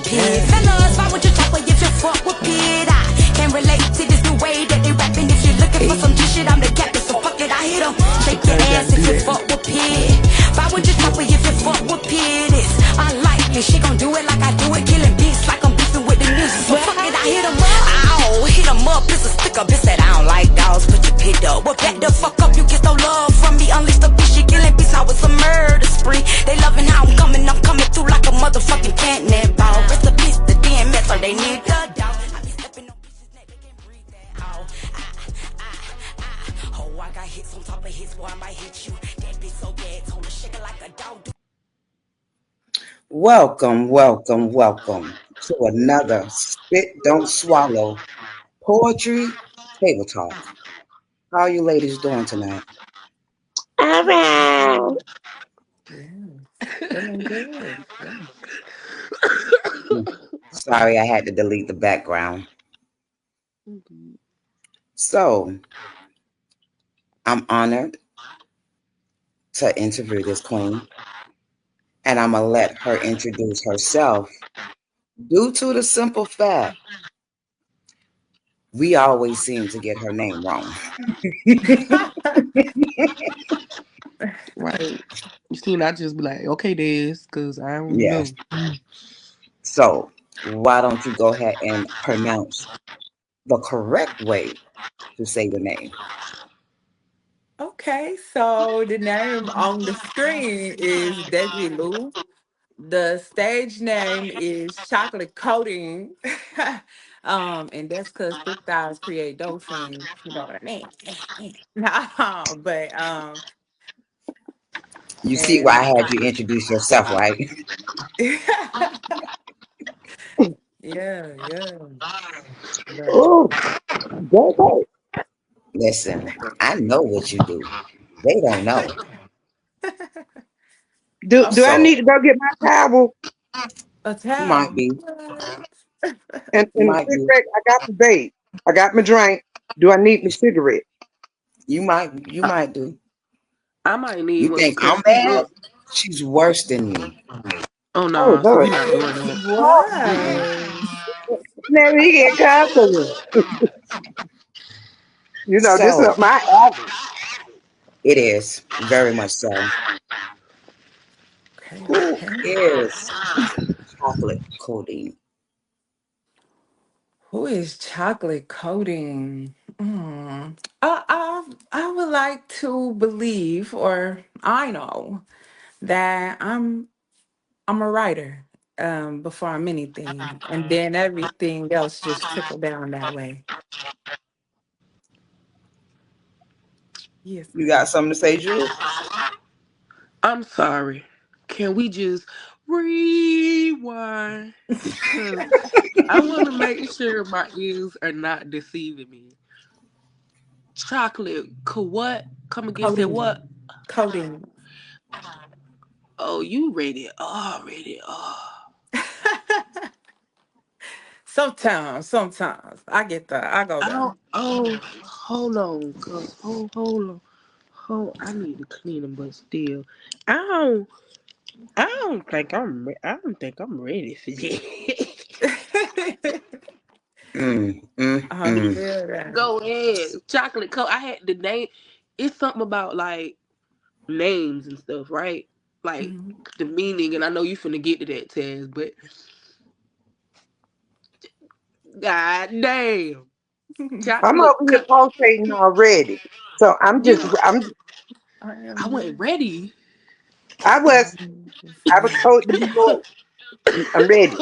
Pid. Fellas, why would you talk if you fuck with Pid? I can relate to this new way that they rapping. If you're looking for some G shit, I'm the captain, so fuck it, I hit 'em. Shake your ass if you fuck with Pid. Why would you talk if you fuck with Pid? It's unlikely, she gon' do it like I do it, killing beats like I'm beefing with the music. So fuck it, I hit 'em up. Ow, hit 'em up, it's a sticker, bitch said I don't like dogs, put your pit up. Well, back the fuck up, you get no love from me. Unleash the bitch, she killing beats, now it's a murder spree. They loving how I'm coming through like a motherfucking catnip ball. Rest of peace, the DMS, or they need the dog. I be stepping on bitches' neck, they can't breathe that out. Oh, I got hits on top of hits, boy, I might hit you. That bitch so bad, told me shake it like a dog. Welcome to another Spit Don't Swallow Poetry Table Talk. How are you ladies doing tonight? All right. Feeling good. Yeah. Sorry, I had to delete the background. So, I'm honored to interview this queen, and I'm going to let her introduce herself due to the simple fact we always seem to get her name wrong. Right. You seen, I just be like, okay, Des, because I don't know. Yes. So, why don't you go ahead and pronounce the correct way to say the name? Okay, so the name on the screen is Desi Lu. The stage name is Chocolate Coating. And that's because thick thighs create dolphins. You know what I mean? No, but You see why I and had you introduce yourself, right? yeah. But Oh, baby. Listen, I know what you do. They don't know. Do I okay, So, need to go get my towel a you might towel. be. What? You and the might be. cigarette? I got the vape. I got my drink. Do I need my cigarette? You might. You I, might do. I might need You one think because I'm she bad? look. She's worse than me. Oh, Oh no. See, Lord. we not doing that. Mm-mm. Was Let me get comfortable. You know, this is So, my alley. it is. Very much so. okay, Who okay. is chocolate coating? Who is chocolate coating? I would like to believe, or I know that I'm a writer. Before I'm anything, and then everything else just trickle down that way. Yes, You got ma'am. something to say, Jules? I'm sorry. Can we just rewind? Because I want to make sure my ears are not deceiving me. Chocolate, what? Come again, said what? Coding, coding. Oh, you rated rated Sometimes I go there. Hold on, cause I need to clean them, but still, I don't, I don't think I'm ready for this. I Mm. feel that. Go ahead, chocolate coat. I had the name. It's something about like names and stuff, right? Like Mhm. the meaning, and I know you finna get to that, Taz, but god damn, I'm chocolate. over here pulsating already. So You know, I I am wasn't here. ready. I was I was told to be more. I'm ready.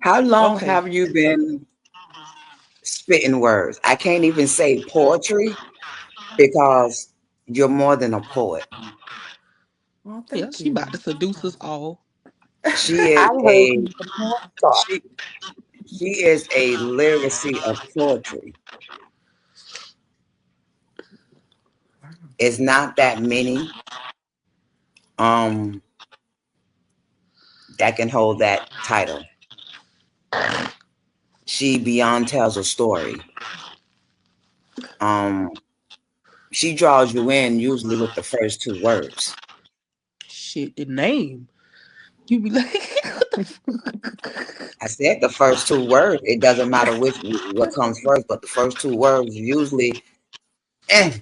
How long Okay. have you been spitting words? I can't even say poetry because you're more than a poet. Well, Yeah, thank she you. about to seduce us all. She I is heard a you from the start. she she is a literacy of poetry. It's not that many um that can hold that title. She beyond tells a story. Um she draws you in usually with the first two words. Shit, the name. You be like, I said the first two words. It doesn't matter what comes first, but the first two words usually. Eh,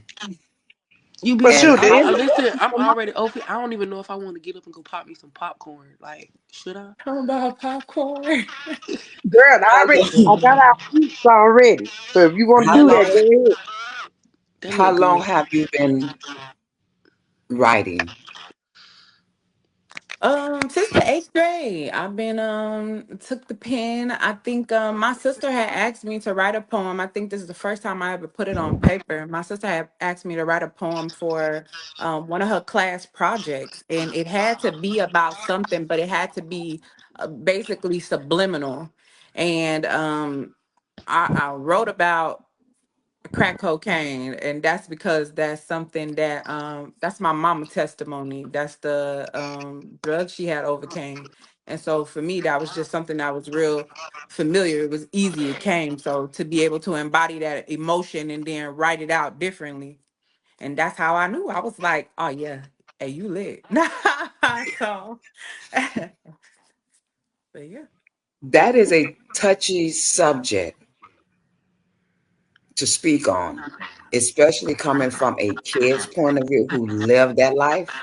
You be But and shoot, the how? end of listen, I'm already over. I don't even know if I want to get up and go pop me some popcorn. Like, should I? Talking about popcorn. girl, How I long? got our fruits already. So if you want to How do that, long? go ahead. That How look long good. have you been writing? Since the eighth grade, I've been took the pen. I think my sister had asked me to write a poem. I think this is the first time I ever put it on paper. My sister had asked me to write a poem for one of her class projects, and it had to be about something, but it had to be basically subliminal. And I wrote about crack cocaine, and that's because that's something that that's my mama testimony. That's the drug she had overcame. And so for me, that was just something that was real familiar. It was easy, it came. So to be able to embody that emotion and then write it out differently, and that's how I knew. I was like, oh yeah, hey, you lit. So but yeah. That is a touchy subject to speak on, especially coming from a kid's point of view who lived that life,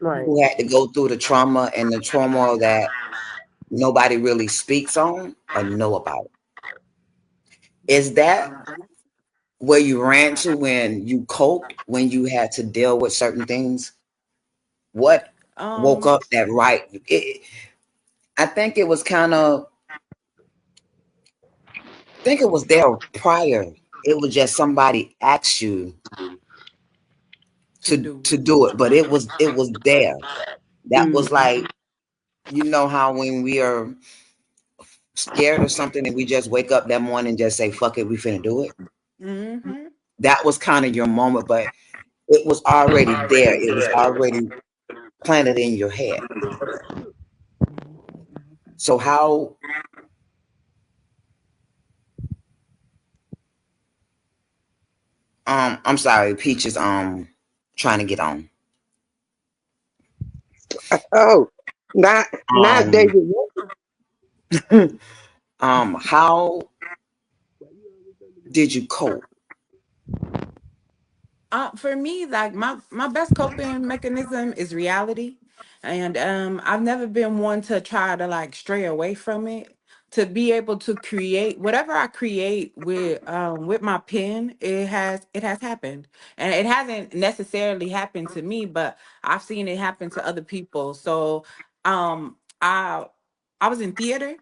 Right. who had to go through the trauma and the turmoil that nobody really speaks on or know about. Is that where you ran to when you coped, when you had to deal with certain things? What woke Um up that right? I think it was kind of, I think it was there prior. It was just somebody asked you to do to do it, but it was there. That Mm. was like, you know how when we are scared of something and we just wake up that morning and just say, fuck it, we finna do it. it. Mm-hmm. That was kind of your moment, but it was already there. It was already planted in your head. Mm-hmm. So how, I'm sorry, Peach is trying to get on. Oh, not Um David. how did you cope? For me, like my best coping mechanism is reality, and I've never been one to try to like stray away from it. To be able to create whatever I create with my pen, it has happened, and it hasn't necessarily happened to me, but I've seen it happen to other people. So, um, I was in theater,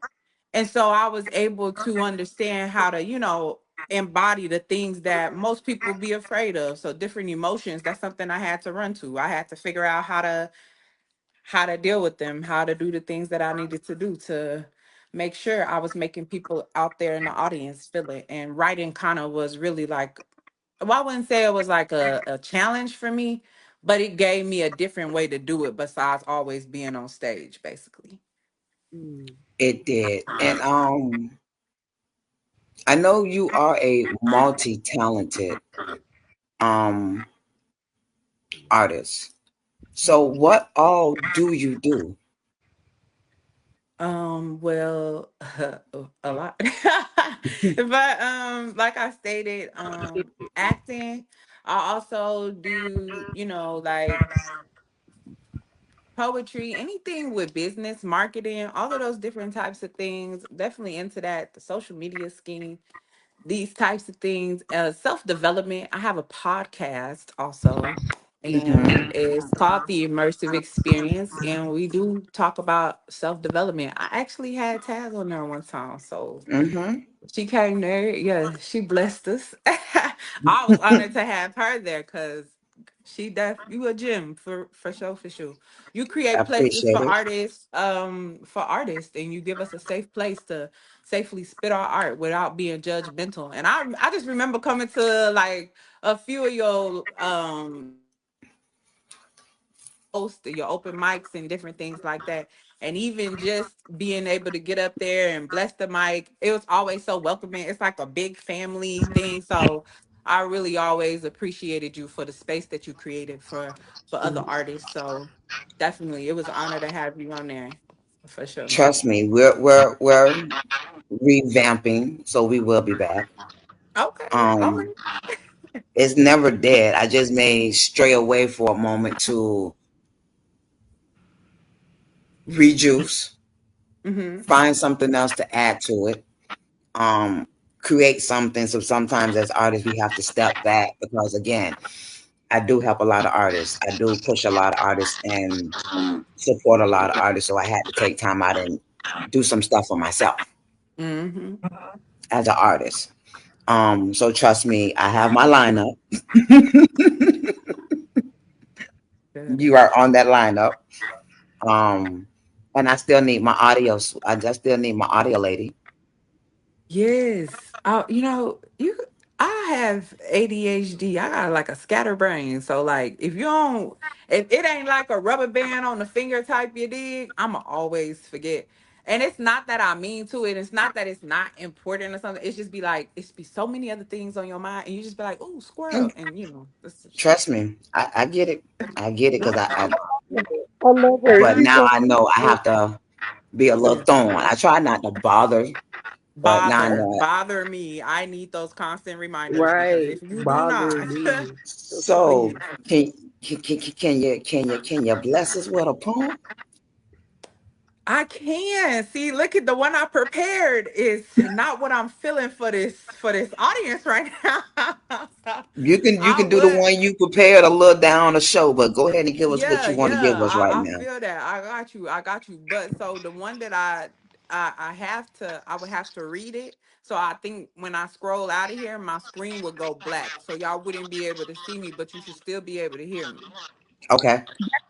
and so I was able to understand how to, embody the things that most people be afraid of. So different emotions, that's something I had to run to. I had to figure out how to deal with them, how to do the things that I needed to do to make sure I was making people out there in the audience feel it. And writing kind of was really like, well, I wouldn't say it was like a challenge for me, but it gave me a different way to do it besides always being on stage, basically. Mm. It did. And I know you are a multi-talented um artist. So what all do you do? Well, a lot. But like I stated, acting. I also do, like poetry, anything with business, marketing, all of those different types of things. Definitely into that, the social media scheme, these types of things. Self-development. I have a podcast also, and Mhm. it's called The Immersive Experience, and we do talk about self-development. I actually had Taz on there one time, so Mhm. she came there. Yeah, she blessed us. I was honored to have her there because you a gem for sure, for sure. You I create places appreciate it. for artists, and you give us a safe place to safely spit our art without being judgmental. And I just remember coming to like a few of your host your open mics and different things like that. And even just being able to get up there and bless the mic, it was always so welcoming. It's like a big family thing. So I really always appreciated you for the space that you created for other artists. So definitely it was an honor to have you on there. For sure. Trust me, we're revamping, so we will be back. Okay. All Um, right. it's never dead. I just may stray away for a moment to rejuice, Mm-hmm. find something else to add to it, um, create something. So sometimes as artists, we have to step back because again, I do help a lot of artists. I do push a lot of artists and support a lot of artists. So I had to take time out and do some stuff for myself Mm-hmm. as an artist. So trust me, I have my lineup. Good. You are on that lineup. Um, and I still need my audio. I just still need my audio lady. Yes. I have ADHD. I got like a scatterbrain. So like if it ain't like a rubber band on the finger type you dig, I'ma always forget. And it's not that I mean to it. It's not that it's not important or something. It's just be like, it's be so many other things on your mind, and you just be like, "Ooh, squirrel," and this is Trust me, I get it. I get it because I love her. but She's now so I know I have to be a little yeah. thorn. I try not to bother, but now I know. Bother me. I need those constant reminders because Right. if you do Bother not, me. So please. can can you bless us with a poem? I can see. Look at the one I prepared is not what I'm feeling for this audience right now. So You can I do the would, one you prepared a little down the show, but go ahead and give us what yeah, you want to give yeah. us right I now. feel that. I got you. But so the one that I would have to read it. So I think when I scroll out of here, my screen would go black. So y'all wouldn't be able to see me, but you should still be able to hear me. Okay,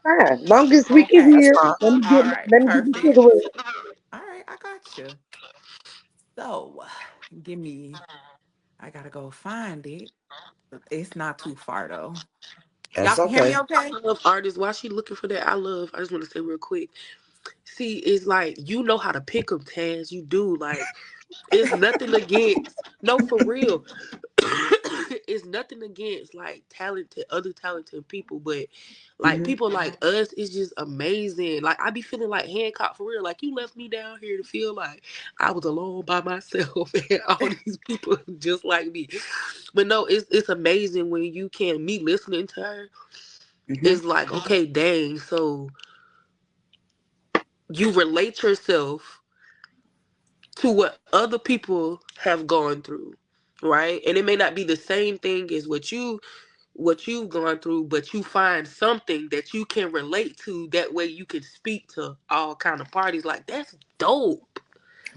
fine. Long as we can Okay. that's hear. fine. All right. Let me get the Perfect. cigarette. All right. I got you. So give me. I gotta go find it. It's not too far though. Y'all That's can hear me okay. okay? I love artists. While she looking for that, I just want to say real quick. See, it's like you know how to pick them, Taz. You do. Like, it's nothing against. No, for real. It's nothing against like talented, other talented people, but like Hmm. people like us, it's just amazing. Like I be feeling like Hancock for real. Like you left me down here to feel like I was alone by myself and all these people just like me. But no, it's amazing when you can me listening to her. Hmm. It's like okay, dang. So you relate yourself to what other people have gone through, right? And it may not be the same thing as what you've gone through, but you find something that you can relate to. That way, you can speak to all kind of parties. Like that's dope.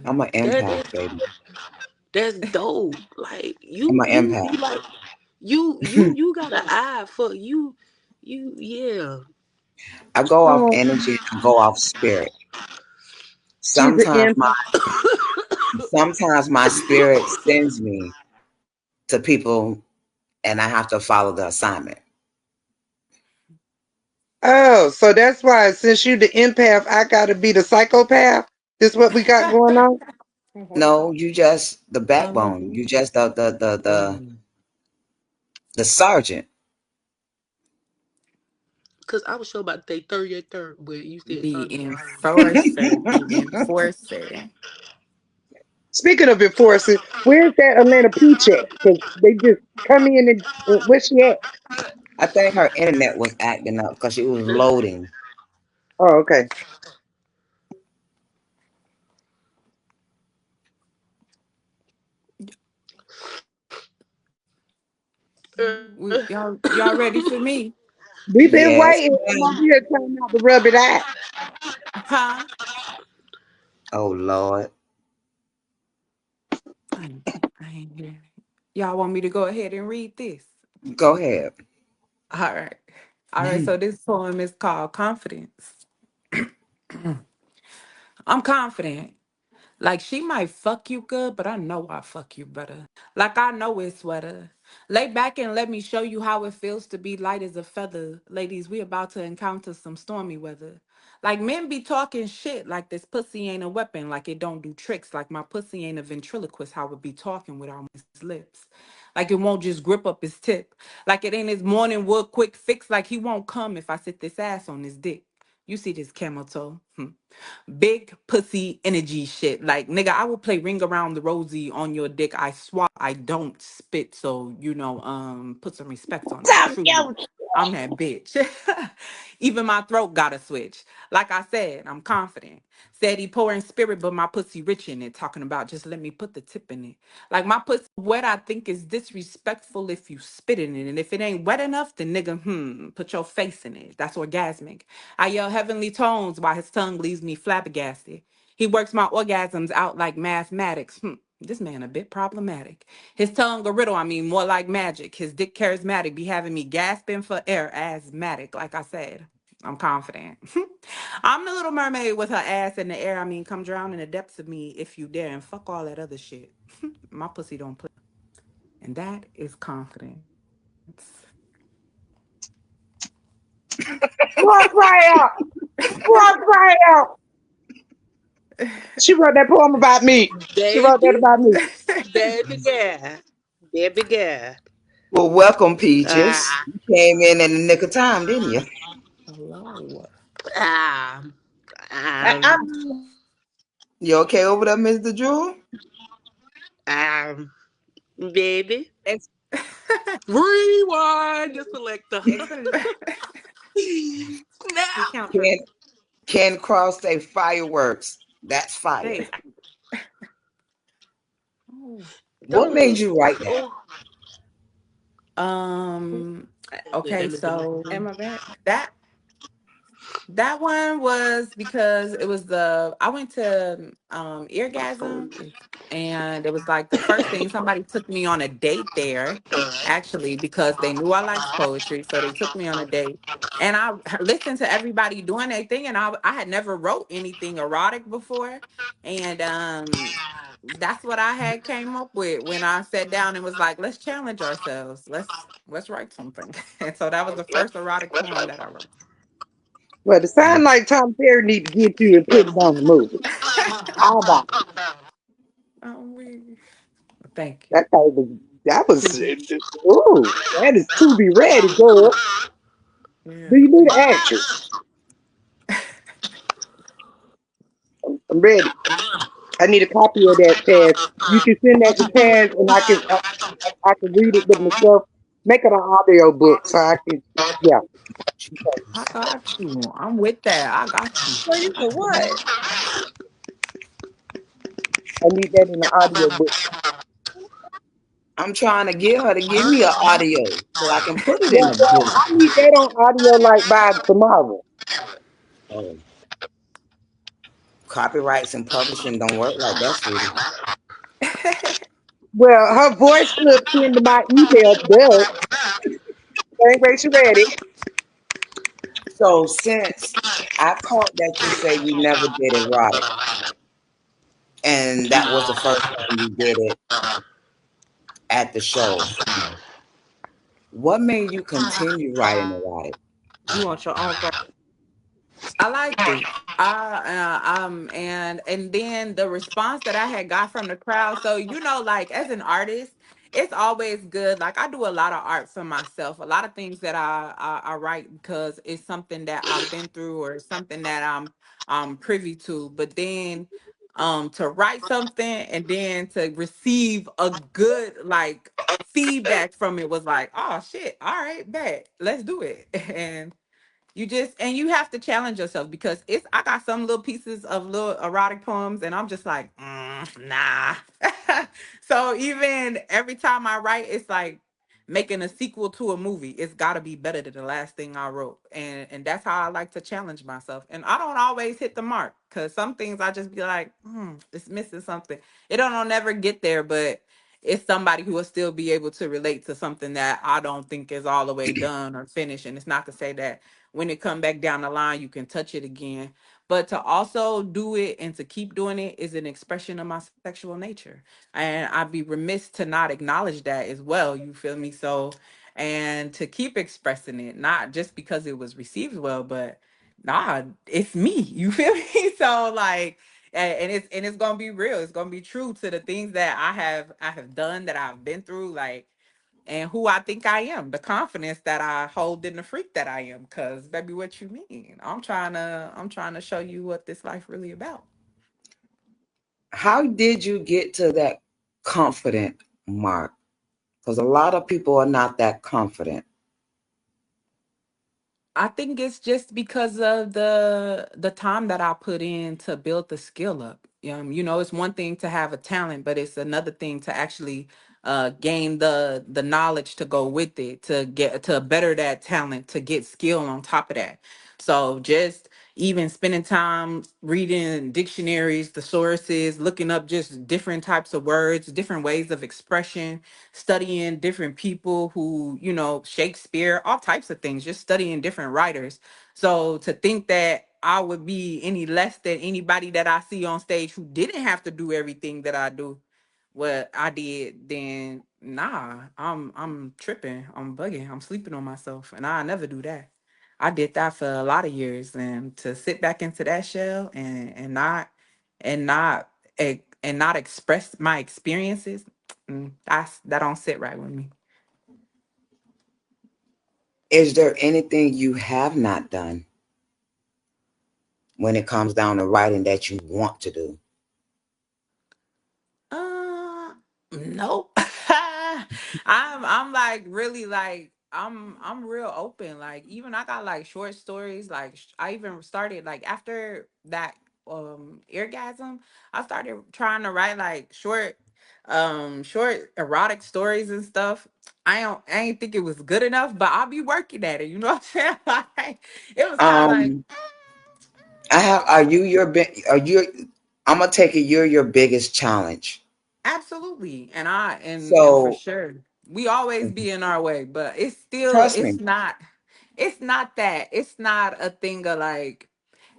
I'm an That empath, is baby. that's dope. Like I'm an you empath. like you got an eye for you yeah. I go off Oh, energy and I go off spirit. she's an Sometimes my empath. sometimes my spirit sends me to people and I have to follow the assignment. Oh, so that's why since you the empath, I gotta be the psychopath. This what we got going on? No, you just the backbone. Um, You just mm, the sergeant. Cause I was sure about to say third, but you said the sergeant. enforcer, the enforcer. Speaking of enforcing, where's that Atlanta Peach at? Because they just come in and where's she at? I think her internet was acting up because she was loading. Oh, okay. Y'all ready for me? We've been Yes, waiting. I'm over ma'am. here trying not to rub it out. Huh? Oh Lord. I, I ain't hear. Y'all want me to go ahead and read this? Go ahead. All right. All right. So this poem is called Confidence. I'm confident. Like she might fuck you good, but I know I fuck you better. Like I know it's sweater. Lay back and let me show you how it feels to be light as a feather. Ladies, we about to encounter some stormy weather. Like men be talking shit like this pussy ain't a weapon, like it don't do tricks, like my pussy ain't a ventriloquist, how it be talking without his lips. Like it won't just grip up his tip. Like it ain't his morning wood quick fix, like he won't come if I sit this ass on his dick. You see this camel toe? Big pussy energy shit. Like, nigga, I will play ring around the rosy on your dick. I swallow. I don't spit. So, put some respect on that. Talk Truly. your I'm that bitch. Even my throat got a switch. Like I said, I'm confident. Said he pouring spirit, but my pussy rich in it. Talking about just let me put the tip in it. Like my pussy wet, I think is disrespectful if you spit in it. And if it ain't wet enough, then nigga, put your face in it. That's orgasmic. I yell heavenly tones while his tongue leaves me flabbergasted. He works my orgasms out like mathematics. This man a bit problematic. His tongue a riddle, I mean, more like magic. His dick charismatic, be having me gasping for air, asthmatic. Like I said, I'm confident. I'm the little mermaid with her ass in the air. I mean, come drown in the depths of me if you dare, and fuck all that other shit. My pussy don't play. And that is confidence. boy, cry out. Boy, cry out. She wrote that poem about me. She wrote that Baby, about me. baby girl, baby girl. Well, welcome, Peaches. Ah, You came in the nick of time, didn't you? Hello. ah, I um, You okay over there, Mr. Jewel? um, baby. Ex- Rewind the selector. We Now. count for Ken, Ken Cross say fireworks. That's fire. days. Oh. What made you write that? Oh, Um. Okay. let me do So my. that one was because it was I went to Eargasm, and it was like the first thing somebody took me on a date there, actually, because they knew I liked poetry, so they took me on a date. And I listened to everybody doing their thing, and I had never wrote anything erotic before, and that's what I had came up with when I sat down and was like, let's challenge ourselves. Let's write something. And so that was the first erotic poem that I wrote. well, it sound like Tom Perry need to get you and put it on the movie. How about We thank you. that? That was To ooh, that is to be ready, girl. Yeah, Do you need thank an actress? I'm ready. I need a copy of that, Taz. You can send that to Taz, and I can read it with myself. Make it an audio book so I can. Yeah, I got you. I'm with that. I got you. So you can what? I need that in the audio book. I'm trying to get her to give me an audio so I can put it in the Well, book. I need that on audio like by tomorrow. Oh, copyrights and publishing don't work like that, sweetie. Well, her voice clips into my email does. Same way she read it. So since I caught that you say you never did erotic, and that was the first time you did it at the show, what made you continue writing erotic? You want your own. I liked it. And then the response that I had got from the crowd. So like as an artist, it's always good. Like I do a lot of art for myself. A lot of things that I write because it's something that I've been through or something that I'm privy to. But then to write something and then to receive a good like feedback from it was like, oh shit, all right, bet, let's do it. And you have to challenge yourself because I got some little pieces of little erotic poems and I'm just like, nah. So even every time I write, it's like making a sequel to a movie. It's gotta be better than the last thing I wrote. And that's how I like to challenge myself. And I don't always hit the mark because some things I just be like, it's missing something. It don't never get there, but it's somebody who will still be able to relate to something that I don't think is all the way done or finished. And it's not to say that when it come back down the line, you can touch it again. But to also do it and to keep doing it is an expression of my sexual nature. And I'd be remiss to not acknowledge that as well. You feel me? So, and to keep expressing it, not just because it was received well, but nah, it's me. You feel me? So like, and it's gonna be real. It's gonna be true to the things that I have done that I've been through. Like and who I think I am, the confidence that I hold in the freak that I am. Cause baby, what you mean? I'm trying to show you what this life really about. How did you get to that confident mark? Because a lot of people are not that confident. I think it's just because of the time that I put in to build the skill up. It's one thing to have a talent, but it's another thing to actually gain the knowledge to go with it, to get to better that talent, to get skill on top of that. So just even spending time reading dictionaries, the sources, looking up just different types of words, different ways of expression, studying different people who, Shakespeare, all types of things, just studying different writers. So to think that I would be any less than anybody that I see on stage who didn't have to do everything that I do, what I did, then nah, I'm tripping, I'm bugging, I'm sleeping on myself, and I never do that. I did that for a lot of years, and to sit back into that shell and not express my experiences, that don't sit right with me. Is there anything you have not done when it comes down to writing that you want to do? Uh, nope. I'm like really like I'm real open. Like even I got like short stories. Like I even started like after that orgasm, I started trying to write like short erotic stories and stuff. I ain't think it was good enough, but I'll be working at it. You know what I'm saying? Like it was kind of like Um, I have. Are you your big? Are you? I'm gonna take it. You're your biggest challenge. absolutely, and for So sure, we always be in our way, but it's still trust me. it's not that it's not a thing of like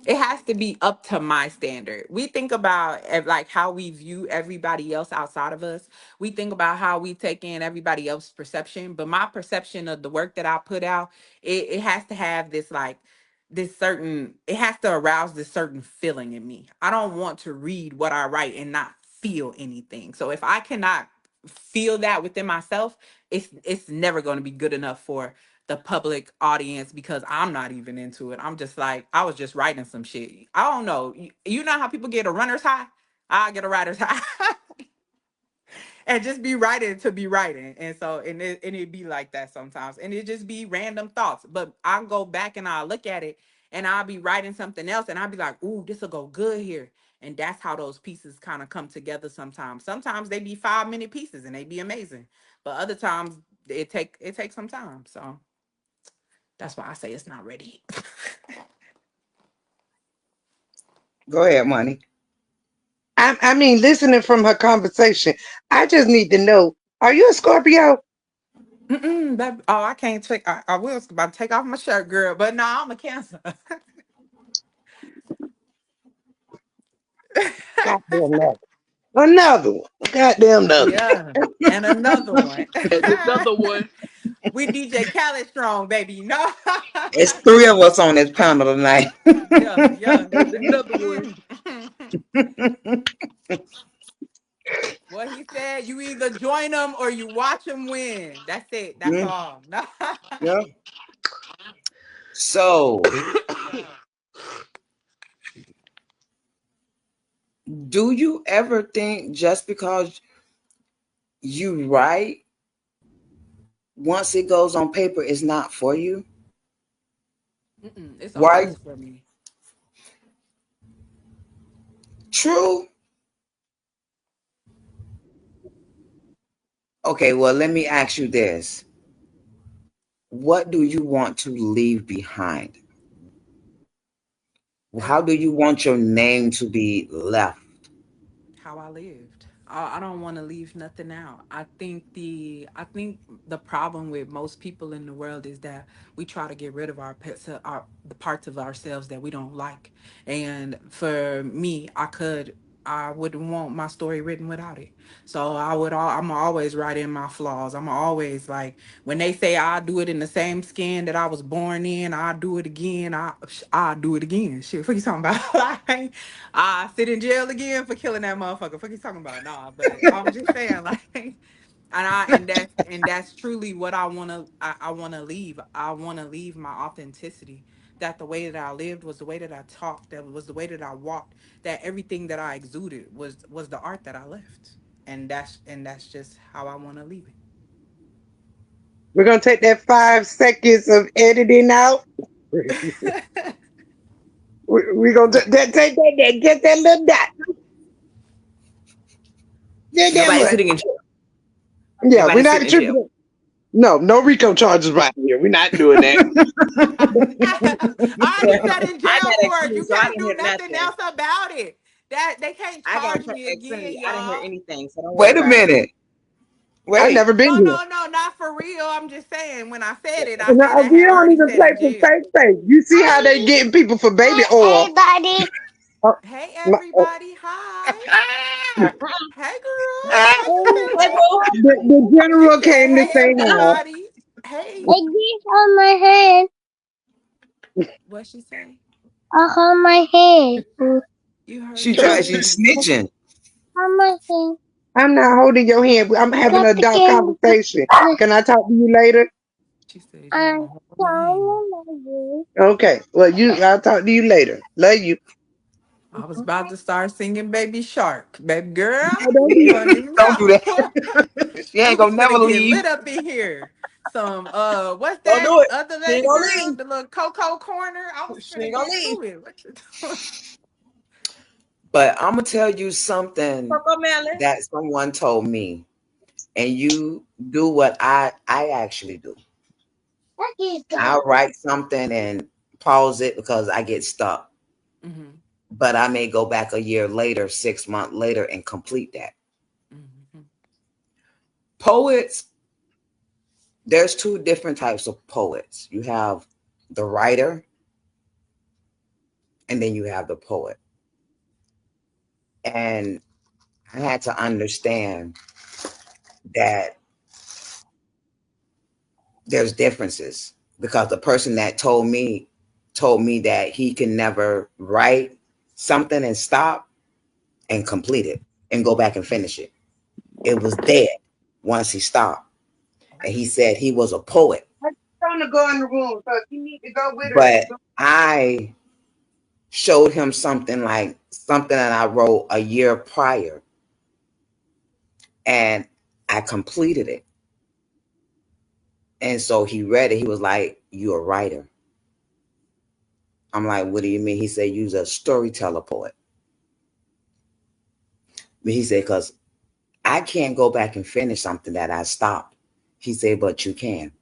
it has to be up to my standard. We think about like how we view everybody else outside of us. We think about how we take in everybody else's perception, but my perception of the work that I put out, it has to have this like this certain it has to arouse this certain feeling in me. I don't want to read what I write and not feel anything. So if I cannot feel that within myself, it's never going to be good enough for the public audience because I'm not even into it. I'm just like, I was just writing some shit. I don't know. You know how people get a runner's high? I get a writer's high. And just be writing to be writing. And so and it be like that sometimes. And it just be random thoughts. But I go back and I look at it and I'll be writing something else and I'll be like, ooh, this'll go good here. And that's how those pieces kind of come together sometimes. Sometimes they be 5-minute pieces and they be amazing. But other times it takes some time. So that's why I say it's not ready. Go ahead, money. I mean, listening from her conversation, I just need to know: are you a Scorpio? Oh, I can't take. I was about to take off my shirt, girl, but no, I'm a Cancer. Goddamn another, another one. Goddamn another. Yeah, and another one. And another one. We DJ Khaled strong, baby. No. It's three of us on this panel tonight. Yeah, yeah. And another one. What he said, you either join them or you watch them win. That's it. That's Mm, all. No. yeah. So, do you ever think just because you write, once it goes on paper, it's not for you? It's Why? always for me. True. Okay, well, let me ask you this. What do you want to leave behind? How do you Everything. want your name to be left? How I lived. I don't want to leave nothing out. I think the problem with most people in the world is that we try to get rid of our pets, the parts of ourselves that we don't like. And for me, I wouldn't want my story written without it. So I'm always write in my flaws. I'm always like when they say I do it in the same skin that I was born in, I do it again. I do it again. Shit, what you talking about? Like, I sit in jail again for killing that motherfucker. What you talking about? Nah, but I'm just saying, like, And that's truly what I want to leave. I want to leave my authenticity, that the way that I lived was the way that I talked, that was the way that I walked, that everything that I exuded was the art that I left. And that's just how I want to leave We're gonna take that 5 seconds of editing out. it. We're gonna take that, get that little dot. Get that Nobody's much. sitting in jail. Yeah, we're Nobody's not sitting in jail. tripping. No, no Rico charges right here. We're not doing that. I already sat in I jail got for it. You accused, so I can't didn't do hear nothing nothing. else about it. That they can't I got charge me again, Xfinity. I didn't hear y'all. anything, so don't worry Wait a about it. minute. I Wait. never been No, here. no, no, not for real. I'm just saying when I said it, I And said I we had don't already even sat play in for jail. fake fake. You see how they getting people for baby oil? Everybody. Uh, Hey uh, everybody, hi. Hey girl, Ah, how you hey, feeling? boo. the She general said, came to "Hey say hi. everybody." Hey, Like this on my head. what she say? On my head. You heard She her, tried. She's Mary. snitching. On my hand. I'm not holding your hand. I'm having an adult conversation. Can I talk to you later? She said you I'm want to hold my hand. sorry. Okay. Well, I'll talk to you later. Love you. I was about to start singing Baby Shark. Baby girl, Oh, don't you be. already Don't do know. that. She We ain't was gonna never finna get leave. lit up in here. Some what's Don't that do it. other She ain't lady gonna girl? leave. The little Coco Corner. I was She finna ain't gonna get leave. to it. What you doing? But I'm gonna tell you something Coco Melon. that someone told me, and you do what I actually do. I'll write something and pause it because I get stuck. Mm-hmm. But I may go back a year later, 6 months later, and complete that. Mm-hmm. Poets, there's two different types of poets. You have the writer, and then you have the poet. And I had to understand that there's differences because the person that told me that he can never write something and stop and complete it and go back and finish it. It was dead once he stopped. And he said he was a poet. I'm trying to go in the room, so if you need to go with her. But I showed him something that I wrote a year prior, and I completed it. And so he read it. He was like, "You're a writer." I'm like, "What do you mean?" He said, "You're a storyteller poet." But he said, "Because I can't go back and finish something that I stopped." He said, "But you can.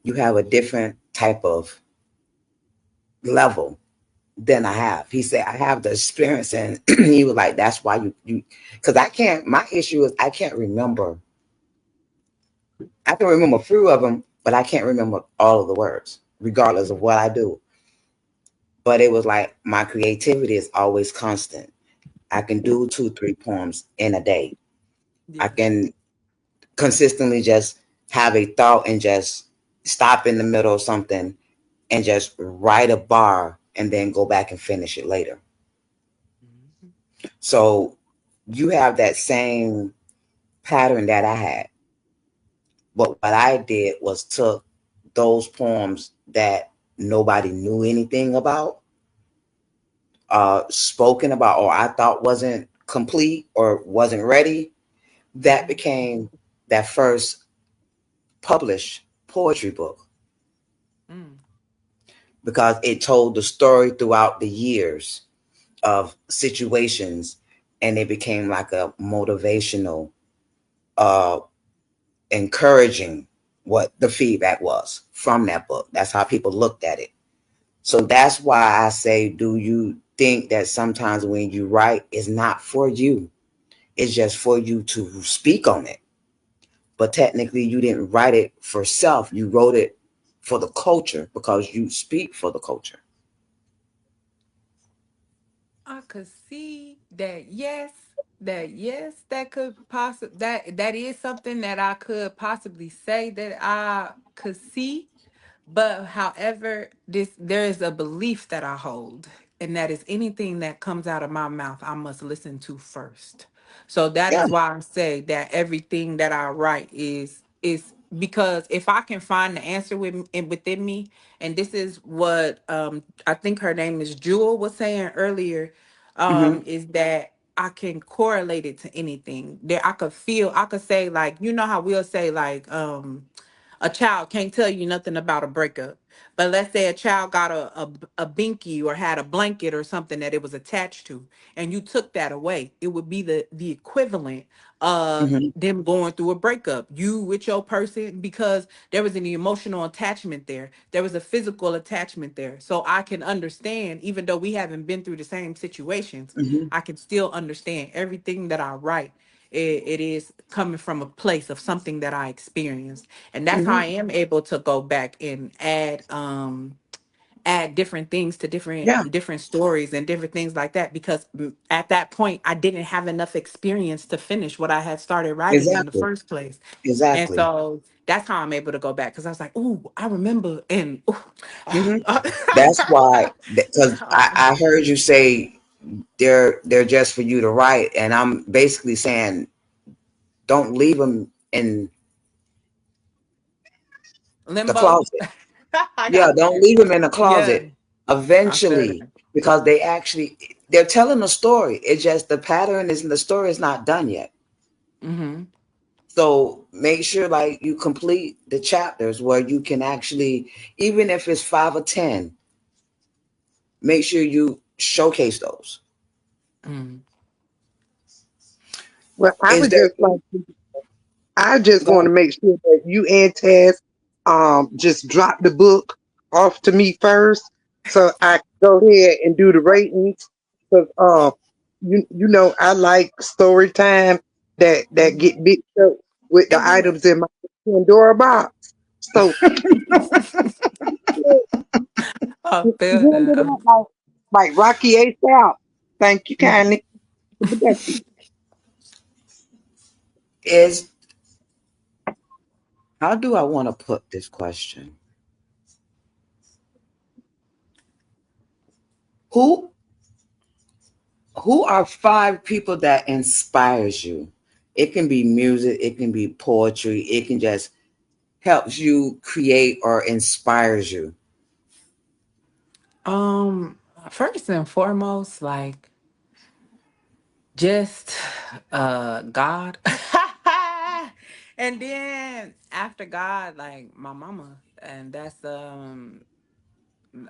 You have a different type of level than I have." He said, "I have the experience." And he was like, "That's why you, because I can't, my issue is I can't remember. I can remember a few of them, but I can't remember all of the words, regardless of what I do." But it was like my creativity is always constant. I can do two, three poems in a day. I Yeah. can consistently just have a thought and just stop in the middle of something and just write a bar and then go back and finish it later. Mm-hmm. So you have that same pattern that I had. But what I did was took those poems that nobody knew anything about, spoken about, or I thought wasn't complete or wasn't ready. That Mm-hmm. became that first published poetry book Mm. because it told the story throughout the years of situations, and it became like a motivational, uh, encouraging what the feedback was from that book. That's how people looked at it. So that's why I say, do you think that sometimes when you write, it's not for you? It's just for you to speak on it. But technically, you didn't write it for self. You wrote it for the culture because you speak for the culture. I could see that that could possibly that is something that I could possibly say that I could see. But however, this there is a belief that I hold, and that is anything that comes out of my mouth, I must listen to first. So that Yeah. is why I say that everything that I write is because if I can find the answer within me, and this is what I think her name is Jewel was saying earlier, Hmm. is that I can correlate it to anything. There I could feel, I could say, like, you know how we'll say, like, a child can't tell you nothing about a breakup. But let's say a child got a binky or had a blanket or something that it was attached to, and you took that away. It would be the equivalent of Hmm. them going through a breakup. You with your person, because there was an emotional attachment there. There was a physical attachment there. So I can understand, even though we haven't been through the same situations, Hmm. I can still understand everything that I write. It is coming from a place of something that I experienced, and that's how I Hmm. am able to go back and add different things to Yeah. different stories and different things like that, because at that point I didn't have enough experience to finish what I had started writing in the Exactly. first place. And Exactly. so that's how I'm able to go back, because I was like, "Ooh, I remember," and ooh, Hmm. That's why, because oh, I heard you say they're just for you to write, and I'm basically saying don't leave them in the limbo. closet. I Yeah, got don't you. leave them in the Yeah, closet. I feel Eventually, that. because they're telling a story. It's just the pattern is the story is not done yet. Hmm. So make sure like you complete the chapters where you can actually, even if it's 5 or 10, make sure you showcase those. Mm. Well, I Is would there just like I just go want ahead. to make sure that you and Taz just drop the book off to me first, so I can go ahead and do the ratings. Because you know I like story time that Mhm. get big up with the It do. items in my Pandora box. So I feel render that. that like Rocky Ace out. Thank you Mhm. kindly. The production. Is how do I want to put this question? Who who are 5 people that inspires you? It can be music, it can be poetry, it can just helps you create or inspires you. Um, First and foremost, like, just God. And then after God, like my mama. And that's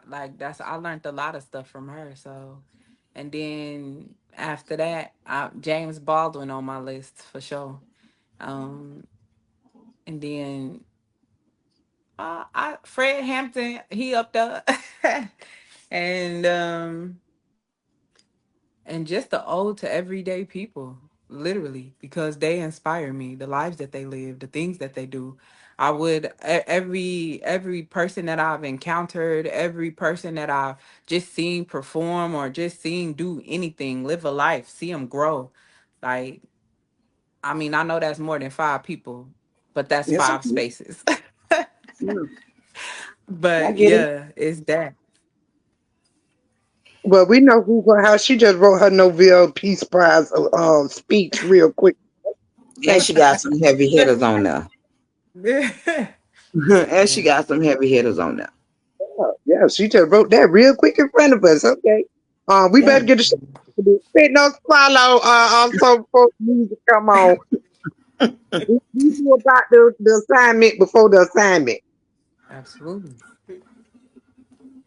like that's I learned a lot of stuff from her. So, and then after that, James Baldwin on my list for sure. Um and then I Fred Hampton, he up there. and and just the ode to everyday people, literally, because they inspire me, the lives that they live, the things that they do. I would every person that I've encountered, every person that I've just seen perform or just seen do anything, live a life, see them grow. Like, I mean, I know that's more than 5 people, but that's Yes, 5 spaces. yeah, I But get it. yeah, it's that. Well, we know how she just wrote her Nobel Peace Prize speech real quick. And Thank she got some heavy hitters on there. And she Yeah. got some heavy hitters on there. you. Yeah, she just wrote that real quick in front of us. Okay. We Yeah. better get a shot. Spit no swallow. So before the music come on. We knew about the assignment before the assignment. Absolutely.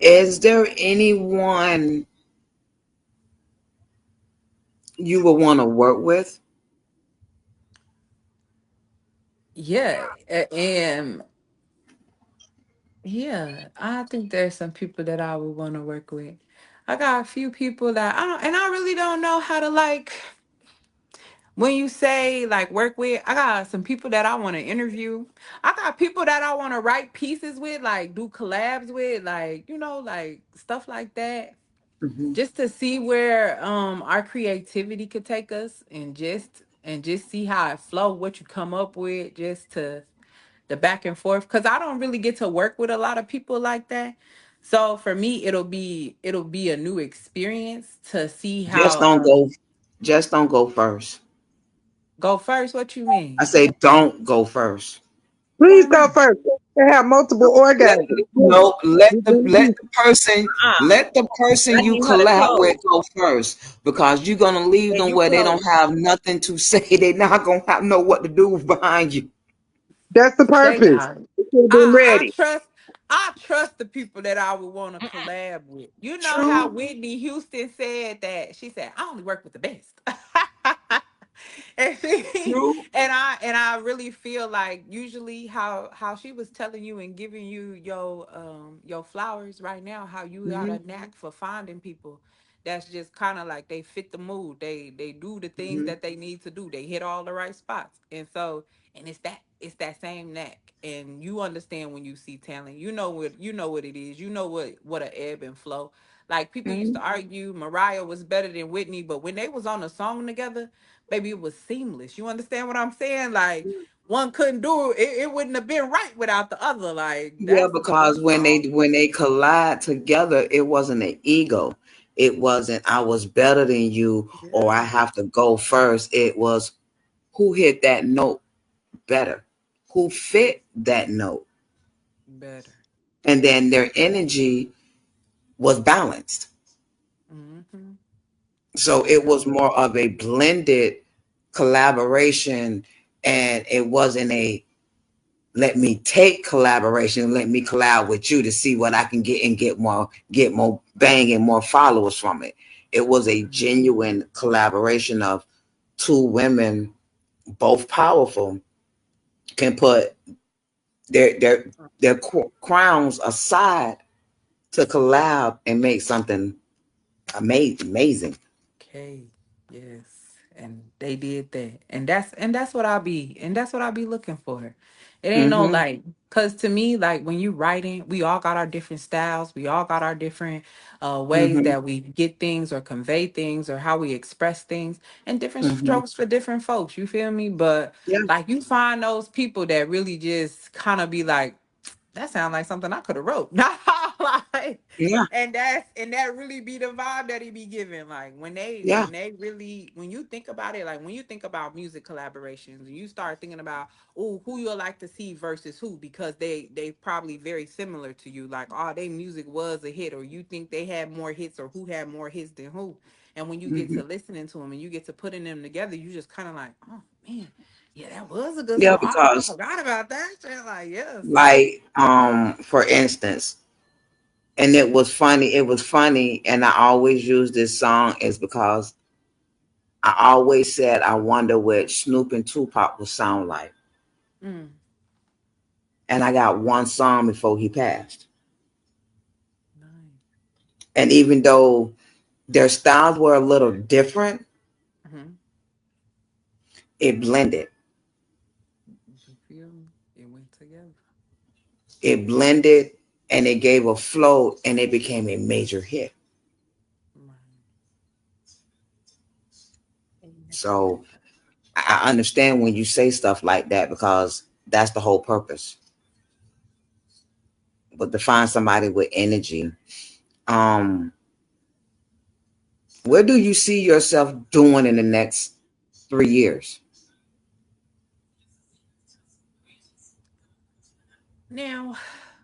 Is there anyone you would want to work with? Yeah, and yeah, I think there's some people that I would want to work with. I got a few people that I don't, and I really don't know how to, like, when you say like work with. I got some people that I want to interview. I got people that I want to write pieces with, like do collabs with, like, like stuff like that. Hmm. Just to see where our creativity could take us, and just see how it flow, what you come up with, just to the back and forth, because I don't really get to work with a lot of people like that. So for me, it'll be a new experience to see Just how don't go. Just don't go first. Go first. What you I mean? say don't go first. Why Please go not? first. They have multiple Let orgasms. Please. no let We're the gonna let be- the person let the person I you need her to collab with close. go first because you're gonna leave Yeah, them you where they close. don't have nothing to say. They're not gonna have know what to do behind you. That's the They purpose. not. They should have been I ready. trust. I trust the people that I would want to collab with. You know how True, Whitney Houston said that she said, "I only work with the best." and she, true. and I really feel like usually how she was telling you and giving you your flowers right now, how you got Hmm. a knack for finding people that's just kind of like they fit the mood. They do the things Hmm. that they need to do. They hit all the right spots. And so, and it's that same knack. And you understand when you see talent. You know what it is. You know what a ebb and flow. Like people used to Hmm. argue Mariah was better than Whitney, but when they was on a song together, baby, it was seamless. You understand what I'm saying? Like one couldn't do it. It wouldn't have been right without the other. Like Yeah, that's the because when they song. when they collide together, it wasn't an ego. It wasn't I was better than you or I Yeah, have to go first. It was who hit that note better, who fit that note, better. and then their energy was balanced. Mm-hmm. So Yeah. it was more of a blended collaboration, and it wasn't a let me take collaboration, let me collab with you to see what I can get and get more bang and more followers from it. It was a Mhm. genuine collaboration of two women, both powerful, can put their crowns aside to collab and make something amazing. Okay. Yes. And they did that. And that's what I be looking for. It ain't no Mm-hmm. like cause to me, like when you writing, we all got our different styles. We all got our different ways Mm-hmm. that we get things or convey things or how we express things and different Mm-hmm. strokes for different folks. You feel me? But Yeah. like you find those people that really just kind of be like, that sounds like something I could have wrote. like, Yeah. and that really be the vibe that he be giving. Like Yeah. when you think about it, like when you think about music collaborations, and you start thinking about who you'll like to see versus who, because they probably very similar to you. Like, oh, their music was a hit, or you think they had more hits, or who had more hits than who. And when you get Mm-hmm. to listening to them and you get to putting them together, you just kind of like, oh man, yeah, that was a good Yeah, song. I because forgot about that. Shit. Like, yeah, so. like for instance, and it was funny, and I always use this song is because I always said I wonder what Snoop and Tupac would sound like. Mm, And I got one song before he passed. nice. And even though their styles were a little different, Hmm. it blended. You feel me? It went together. It blended and it gave a flow and it became a major hit. Right. So I understand when you say stuff like that because that's the whole purpose. But to find somebody with energy, um, where do you see yourself doing in the next 3 years? Now,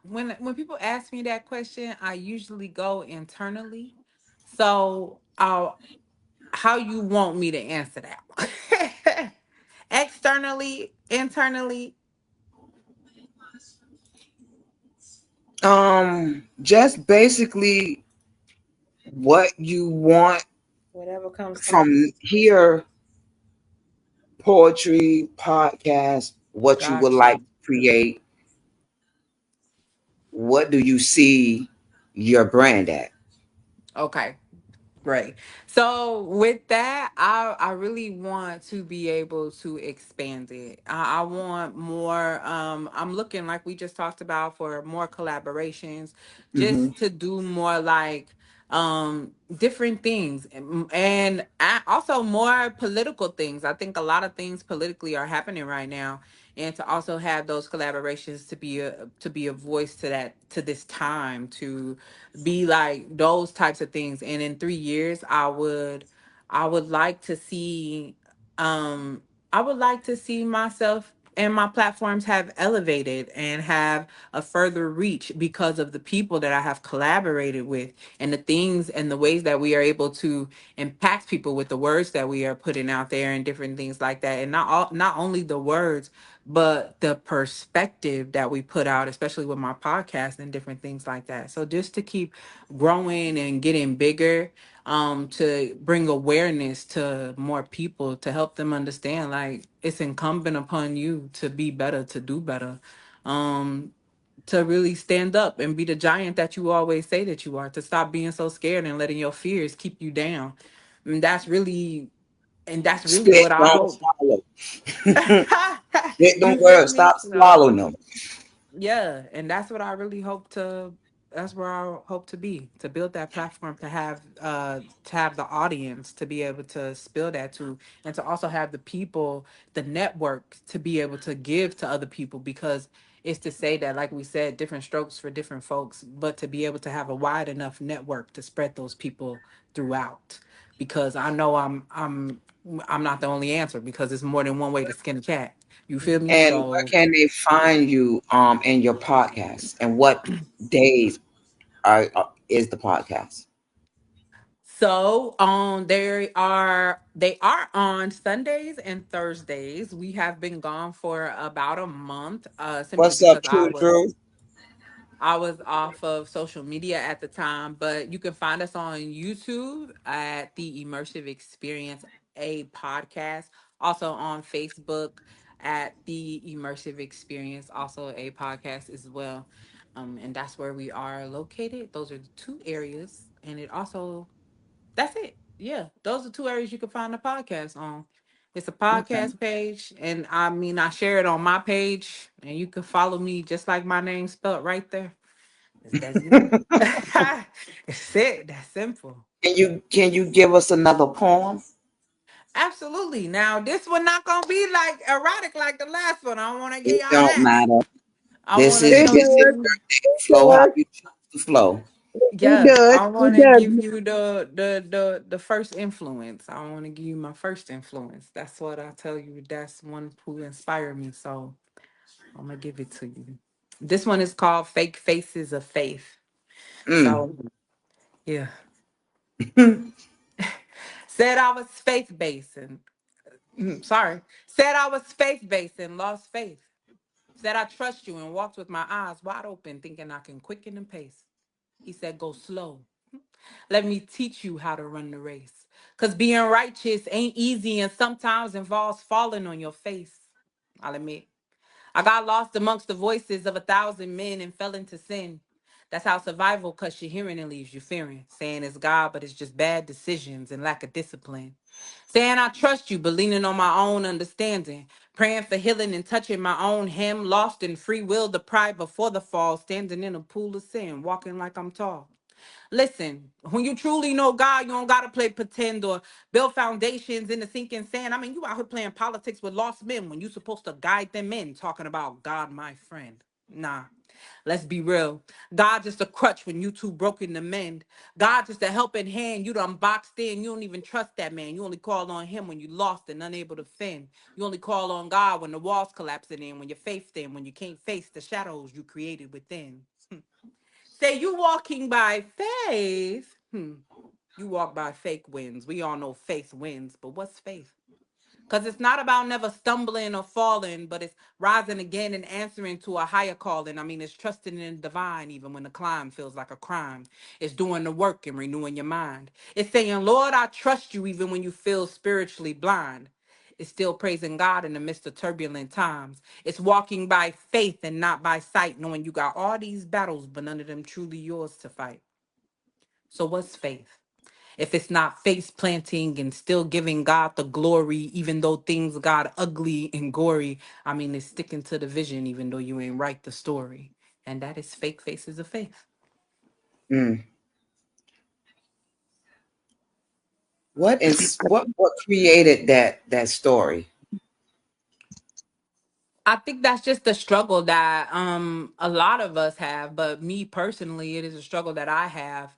when people ask me that question, I usually go internally. So, how you want me to answer that? Externally, internally. Just basically what you want Whatever comes to mind. from here, poetry, podcast, what you would Got like you. to create. What do you see your brand at? Okay. Right. So with that, I really want to be able to expand it. I want more. I'm looking like we just talked about for more collaborations, Mm-hmm. just to do more like different things and also more political things. I think a lot of things politically are happening right now, and to also have those collaborations to be a voice to that, to this time, to be like those types of things. And in 3 years I would like to see um I would like to see myself and my platforms have elevated and have a further reach because of the people that I have collaborated with and the things and the ways that we are able to impact people with the words that we are putting out there and different things like that. And not only the words, but the perspective that we put out, especially with my podcast and different things like that. So just to keep growing and getting bigger, to bring awareness to more people, to help them understand like it's incumbent upon you to be better, to do better, um to really stand up and be the giant that you always say that you are, to stop being so scared and letting your fears keep you down. And that's really Spit, what I don't hope. swallow. Spit them You feel words. me? Stop So swallowing them. yeah, and that's what I really hope to. That's where I hope to be, to build that platform, to have the audience to be able to spill that to, and to also have the people, the network to be able to give to other people, because it's to say that, like we said, different strokes for different folks, but to be able to have a wide enough network to spread those people throughout, because I know I'm not the only answer, because it's more than one way to skin a cat. You feel me? And where So can they find you in your podcast? And what days is the podcast? they are on Sundays and Thursdays. We have been gone for about a month, simply What's up, because True Drew? I was off of social media at the time. But you can find us on YouTube at the Immersive Experience, a podcast. Also on Facebook at the Immersive Experience, also a podcast as well. And that's where we are located. Those are the two areas, and it also that's it. Yeah, those are two areas you can find the podcast on. It's a Okay. podcast page, and I mean, I share it on my page, and you can follow me just like my name spelled right there. It's Desi Lu. It's it. That's simple. Can you give us another poem? Absolutely. Now, this one not gonna be like erotic like the last one. I don't want to get It y'all don't that. matter. I This want to is It show this is does. you. your It flow. How does. you choose to flow? It Yeah, does. I It want to give does. you the first influence. I want to give you my first influence. That's what I tell you. That's one who inspired me. So I'm gonna give it to you. This one is called "Fake Faces of Faith." Mm. So yeah, said I was faith based and sorry, said I was faith based and lost faith. Said I trust you and walked with my eyes wide open, thinking I can quicken the pace. He said, "Go slow. Let me teach you how to run the race. Because being righteous ain't easy and sometimes involves falling on your face." I'll admit. I got lost amongst the voices of 1,000 men and fell into sin. That's how survival cuts your hearing and leaves you fearing. Saying it's God, but it's just bad decisions and lack of discipline. Saying I trust you, but leaning on my own understanding. Praying for healing and touching my own hem. Lost in free will, deprived before the fall. Standing in a pool of sin, walking like I'm tall. Listen, when you truly know God, you don't gotta play pretend or build foundations in the sinking sand. I mean, you out here playing politics with lost men when you supposed to guide them in, talking about God, my friend. Nah, let's be real. God just a crutch when you too broken to mend. God just a helping hand. You done boxed in. You don't even trust that man. You only call on him when you lost and unable to fend. You only call on God when the walls collapsing in, when your faith thin, when you can't face the shadows you created within. Say you walking by faith. You walk by fake wins. We all know faith wins, but what's faith? Because it's not about never stumbling or falling, but it's rising again and answering to a higher calling. I mean, it's trusting in the divine even when the climb feels like a crime. It's doing the work and renewing your mind. It's saying, Lord, I trust you even when you feel spiritually blind. It's still praising God in the midst of turbulent times. It's walking by faith and not by sight, knowing you got all these battles, but none of them truly yours to fight. So, what's faith? If it's not face planting and still giving God the glory, even though things got ugly and gory, I mean, it's sticking to the vision, even though you ain't write the story. And that is fake faces of faith. Mm. What created that story? I think that's just the struggle that a lot of us have, but me personally, it is a struggle that I have.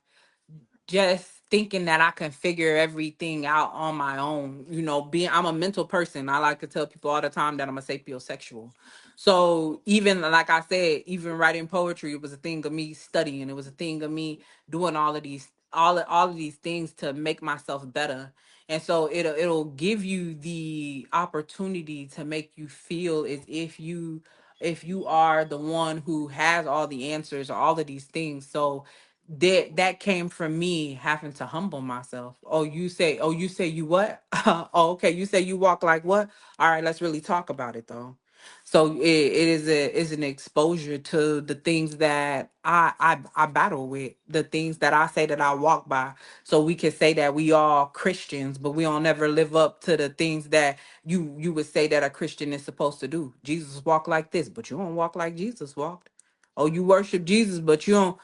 Just thinking that I can figure everything out on my own. Being I'm a mental person. I like to tell people all the time that I'm a sapiosexual. So even like I said, even writing poetry, it was a thing of me studying. It was a thing of me doing all of these things to make myself better. And so it'll give you the opportunity to make you feel as if you are the one who has all the answers or all of these things. So that came from me having to humble myself. Oh, you say you what? Oh, okay. You say you walk like what? All right, let's really talk about it though. So it is an exposure to the things that I battle with, the things that I say that I walk by. So we can say that we are Christians, but we don't never live up to the things that you would say that a Christian is supposed to do. Jesus walked like this, but you don't walk like Jesus walked. Oh, you worship Jesus, but you don't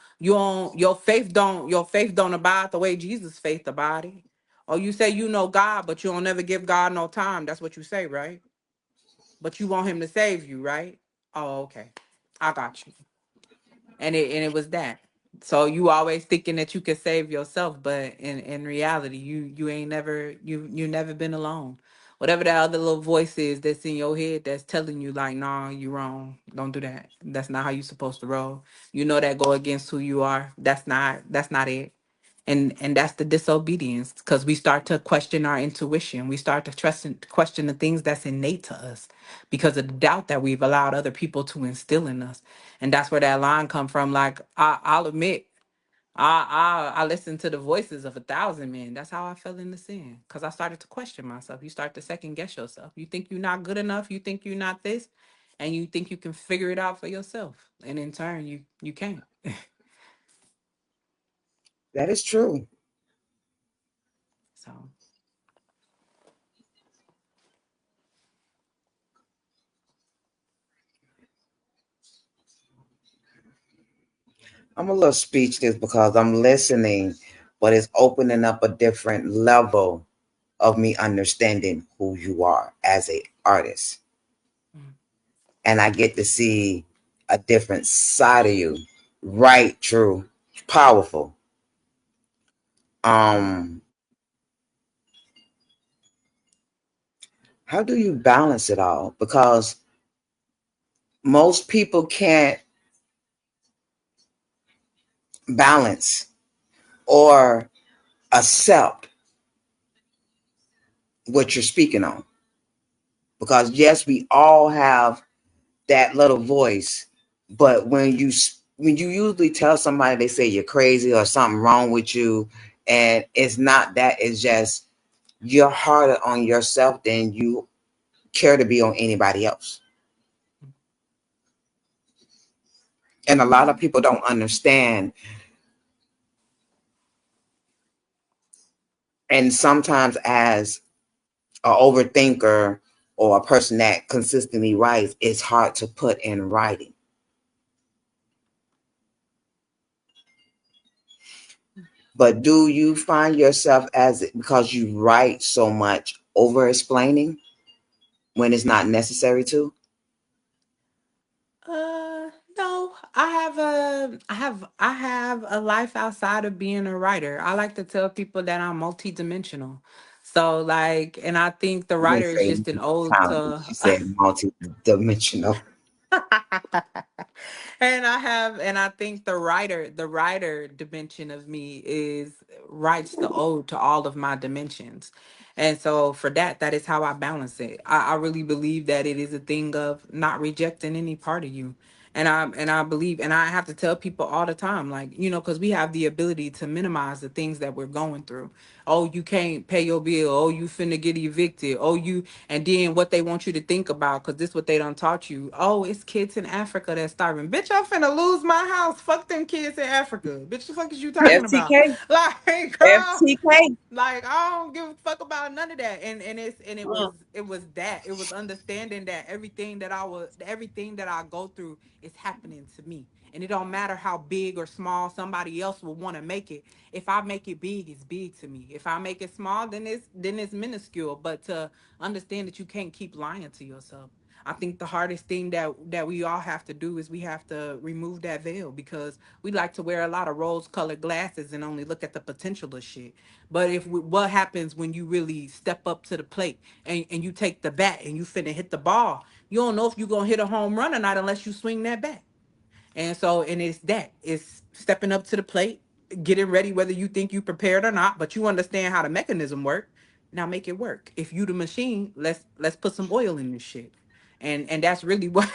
your faith don't abide the way Jesus' faith abided. Oh, you say you know God, but you don't never give God no time. That's what you say, right? But you want him to save you, right? Oh, okay. I got you. And it was that. So you always thinking that you can save yourself, but in reality, you ain't never you never been alone. Whatever that other little voice is that's in your head that's telling you like, nah, you wrong. Don't do that. That's not how you supposed to roll. That go against who you are. That's not it. And that's the disobedience, because we start to question our intuition. We start to question the things that's innate to us because of the doubt that we've allowed other people to instill in us. And that's where that line come from. Like I'll admit, I listened to the voices of 1,000 men. That's how I fell into sin, because I started to question myself. You start to second guess yourself. You think you're not good enough. You think you're not this, and you think you can figure it out for yourself. And in turn, you can't. That is true. So. I'm a little speechless because I'm listening, but it's opening up a different level of me understanding who you are as a artist. Mm. And I get to see a different side of you. Right, true, powerful. Um, how do you balance it all? Because most people can't balance or accept what you're speaking on. Because yes, we all have that little voice, but when you usually tell somebody, they say you're crazy or something wrong with you, and it's not that. It's just you're harder on yourself than you care to be on anybody else. And a lot of people don't understand. And sometimes as a overthinker or a person that consistently writes, it's hard to put in writing. But do you find yourself, as because you write so much, over explaining when it's not necessary to? No, I have a life outside of being a writer. I like to tell people that I'm multidimensional. So like, and I think the You didn't writer is say just an ode talented. to You said multi-dimensional. and I think the writer dimension of me is writes the ode to all of my dimensions. And so for that is how I balance it. I really believe that it is a thing of not rejecting any part of you. And I believe, and I have to tell people all the time, like, because we have the ability to minimize the things that we're going through. Oh, you can't pay your bill. Oh, you finna get evicted. Oh, and then what they want you to think about, because this what they done taught you. Oh, it's kids in Africa that's starving. Bitch, I'm finna lose my house. Fuck them kids in Africa. Bitch, the fuck is you talking about? FTK, Like, girl, FTK. like I don't give a fuck about none of that. And it was understanding that everything that I go through is happening to me. And it don't matter how big or small somebody else will want to make it. If I make it big, it's big to me. If I make it small, then it's minuscule. But to understand that you can't keep lying to yourself. I think the hardest thing that we all have to do is we have to remove that veil, because we like to wear a lot of rose-colored glasses and only look at the potential of shit. But what happens when you really step up to the plate and you take the bat and you finna hit the ball? You don't know if you're gonna hit a home run or not unless you swing that bat. And so, and it's stepping up to the plate, getting ready, whether you think you prepared or not, but you understand how the mechanism work. Now make it work. If you the machine, let's put some oil in this shit. And that's really what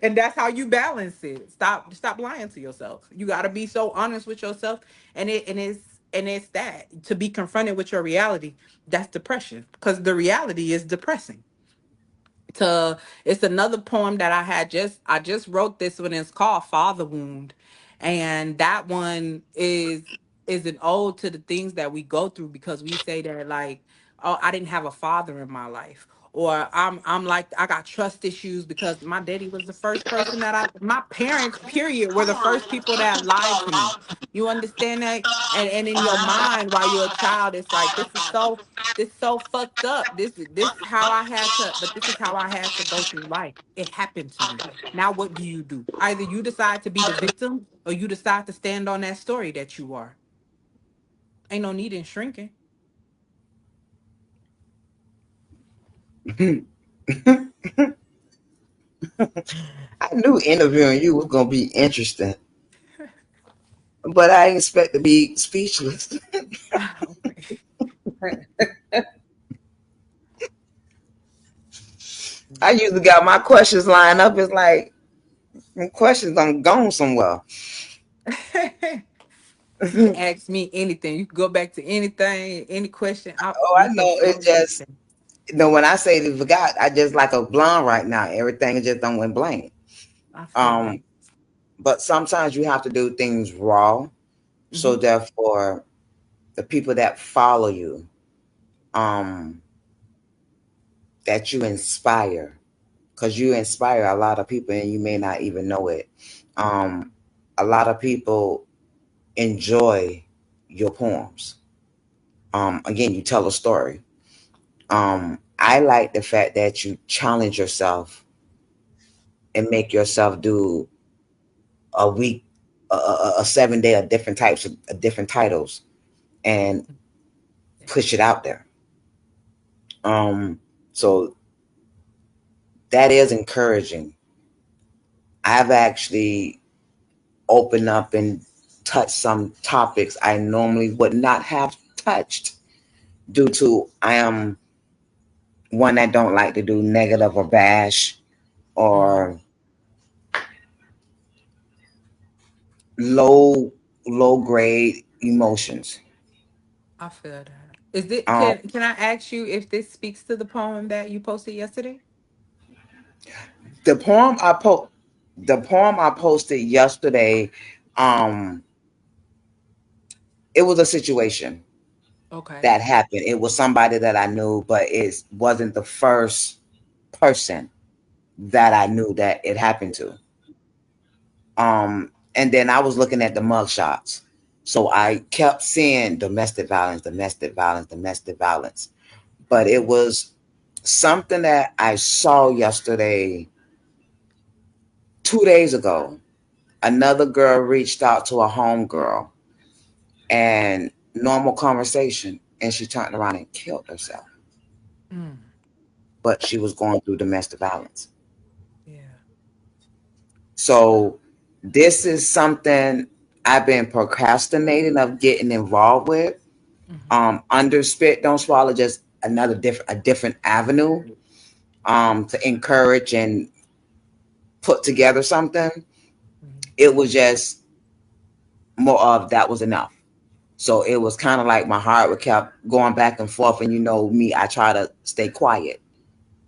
and that's how you balance it. Stop lying to yourself. You gotta be so honest with yourself. And it's that to be confronted with your reality, that's depression. Because the reality is depressing. To It's another poem that I just wrote this one. It's called Father Wound. And that one is an ode to the things that we go through, because we say that, like, oh, I didn't have a father in my life, or I'm like, I got trust issues because my daddy was the first person that my parents period were the first people that lied to me. You understand that? And in your mind while you're a child, it's like, this so fucked up. This how I had to, but this is how I had to go through life. It happened to me. Now what do you do? Either you decide to be the victim, or you decide to stand on that story that you are. Ain't no need in shrinking. I knew interviewing you was gonna be interesting, but I didn't expect to be speechless. I usually got my questions lined up. It's like them questions I'm gone somewhere. You can Oh, ask me anything. You can go back to anything, any question. I We can know. It's flow with just anything. when I say the forgot, I just like a blonde right now. Everything just done went blank. I feel Um, that. but sometimes you have to do things raw. So Hmm. therefore, the people that follow you, um, that you inspire, because you inspire a lot of people and you may not even know it. Um, a lot of people enjoy your poems. Again, you tell a story. I like the fact that you challenge yourself and make yourself do a week, a 7 day, of different types of different titles, and push it out there. So that is encouraging. I've actually opened up and touched some topics I normally would not have touched, due to I am one that don't like to do negative or bash Hmm. or low low grade emotions. I feel that. Is it Um, can I ask you if this speaks to the poem that you posted yesterday? the poem I posted yesterday, um, it was a situation Okay. that happened. It was somebody that I knew, but it wasn't the first person that I knew that it happened to. And then I was looking at the mug shots. So I kept seeing domestic violence, domestic violence, domestic violence. But it was something that I saw yesterday, 2 days ago. Another girl reached out to a homegirl and normal conversation, and she turned around and killed herself. Mm, But she was going through domestic violence. yeah. So this is something I've been procrastinating of getting involved with. Hmm. Under Spit Don't Swallow, just a different avenue, to encourage and put together something. Hmm. It was just more of that was enough. So it was kind of like my heart would kept going back and forth, and you know me, I try to stay quiet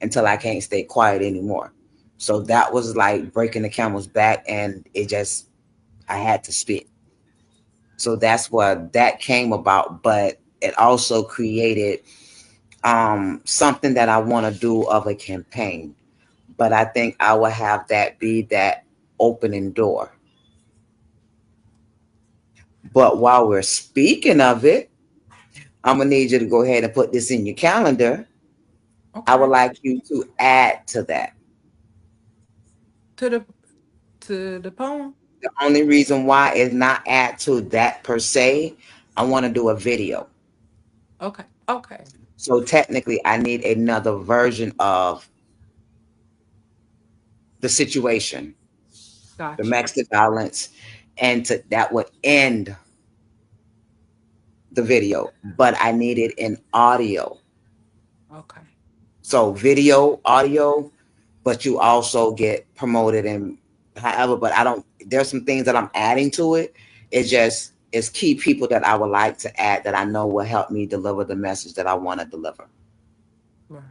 until I can't stay quiet anymore. So that was like breaking the camel's back, and it just I had to spit. So that's what that came about, but it also created something that I want to do of a campaign. But I think I will have that be that opening door. But while we're speaking of it, I'm gonna need you to go ahead and put this in your calendar. I would Okay. like you to add to that. to the poem. The only reason why is not add to that per se. I want to do a video. Okay. Okay. So technically, I need another version of the situation, Got you. domestic violence, and that would end the video. But I need it in audio. Okay. So video, audio, but you also get promoted and however. But I don't. There's some things that I'm adding to it. It's key people that I would like to add that I know will help me deliver the message that I want to deliver. Right.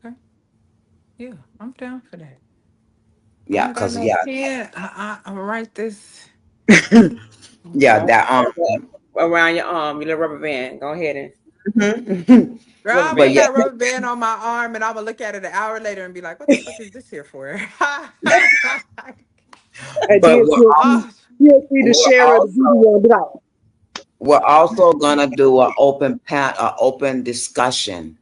Okay. Yeah, I'm down for that. I Yeah, ain't got cause no yeah, pen. I write this. yeah, Don't that around your arm, your little rubber band. Go ahead and mhm. Girl, rubber I'll band. But put yeah, that rubber band on my arm and I'm gonna look at it an hour later and be like, what the fuck is this here for? And but then Oh, you'll see the we're share of the also video and be like, we're also gonna do an open discussion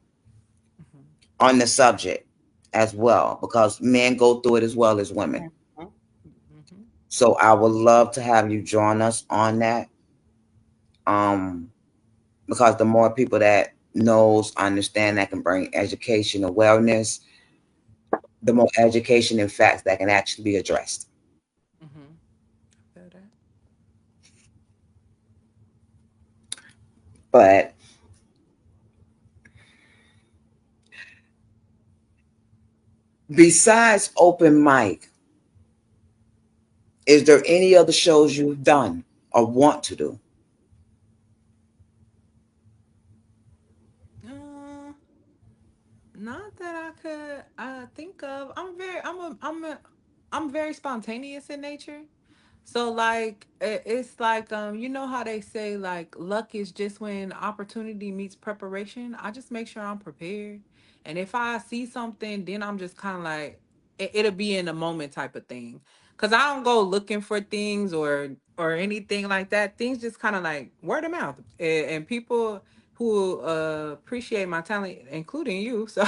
mhm, on the subject as well because men go through it as well as women. "Huh?" mhm, So I would love to have you join us on that. Um, because the more people that knows, understand that can bring education, awareness, the more education and facts that can actually be addressed. mhm. I feel that. But besides open mic, is there any other shows you've done or want to do? Uh, Not that I could think of. I'm very spontaneous in nature. So like it's like you know how they say like luck is just when opportunity meets preparation. I just make sure I'm prepared. And if I see something, then I'm just kind of like it'll be in the moment type of thing. Cuz I don't go looking for things or anything like that. Things just kind of like word of mouth. And people who appreciate my talent including you. So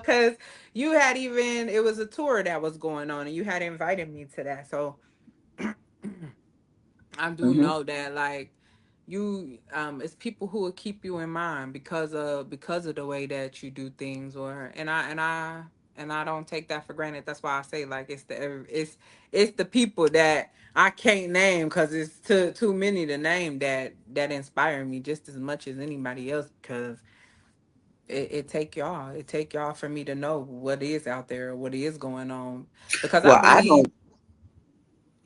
cuz you had even it was a tour that was going on and you had invited me to that. So I do Hmm. know that like you it's people who will keep you in mind because of the way that you do things or and I don't take that for granted. That's why I say like it's the people that I can't name because it's too many to name that inspire me just as much as anybody else because it take y'all for me to know what is out there what is going on because I Well, believe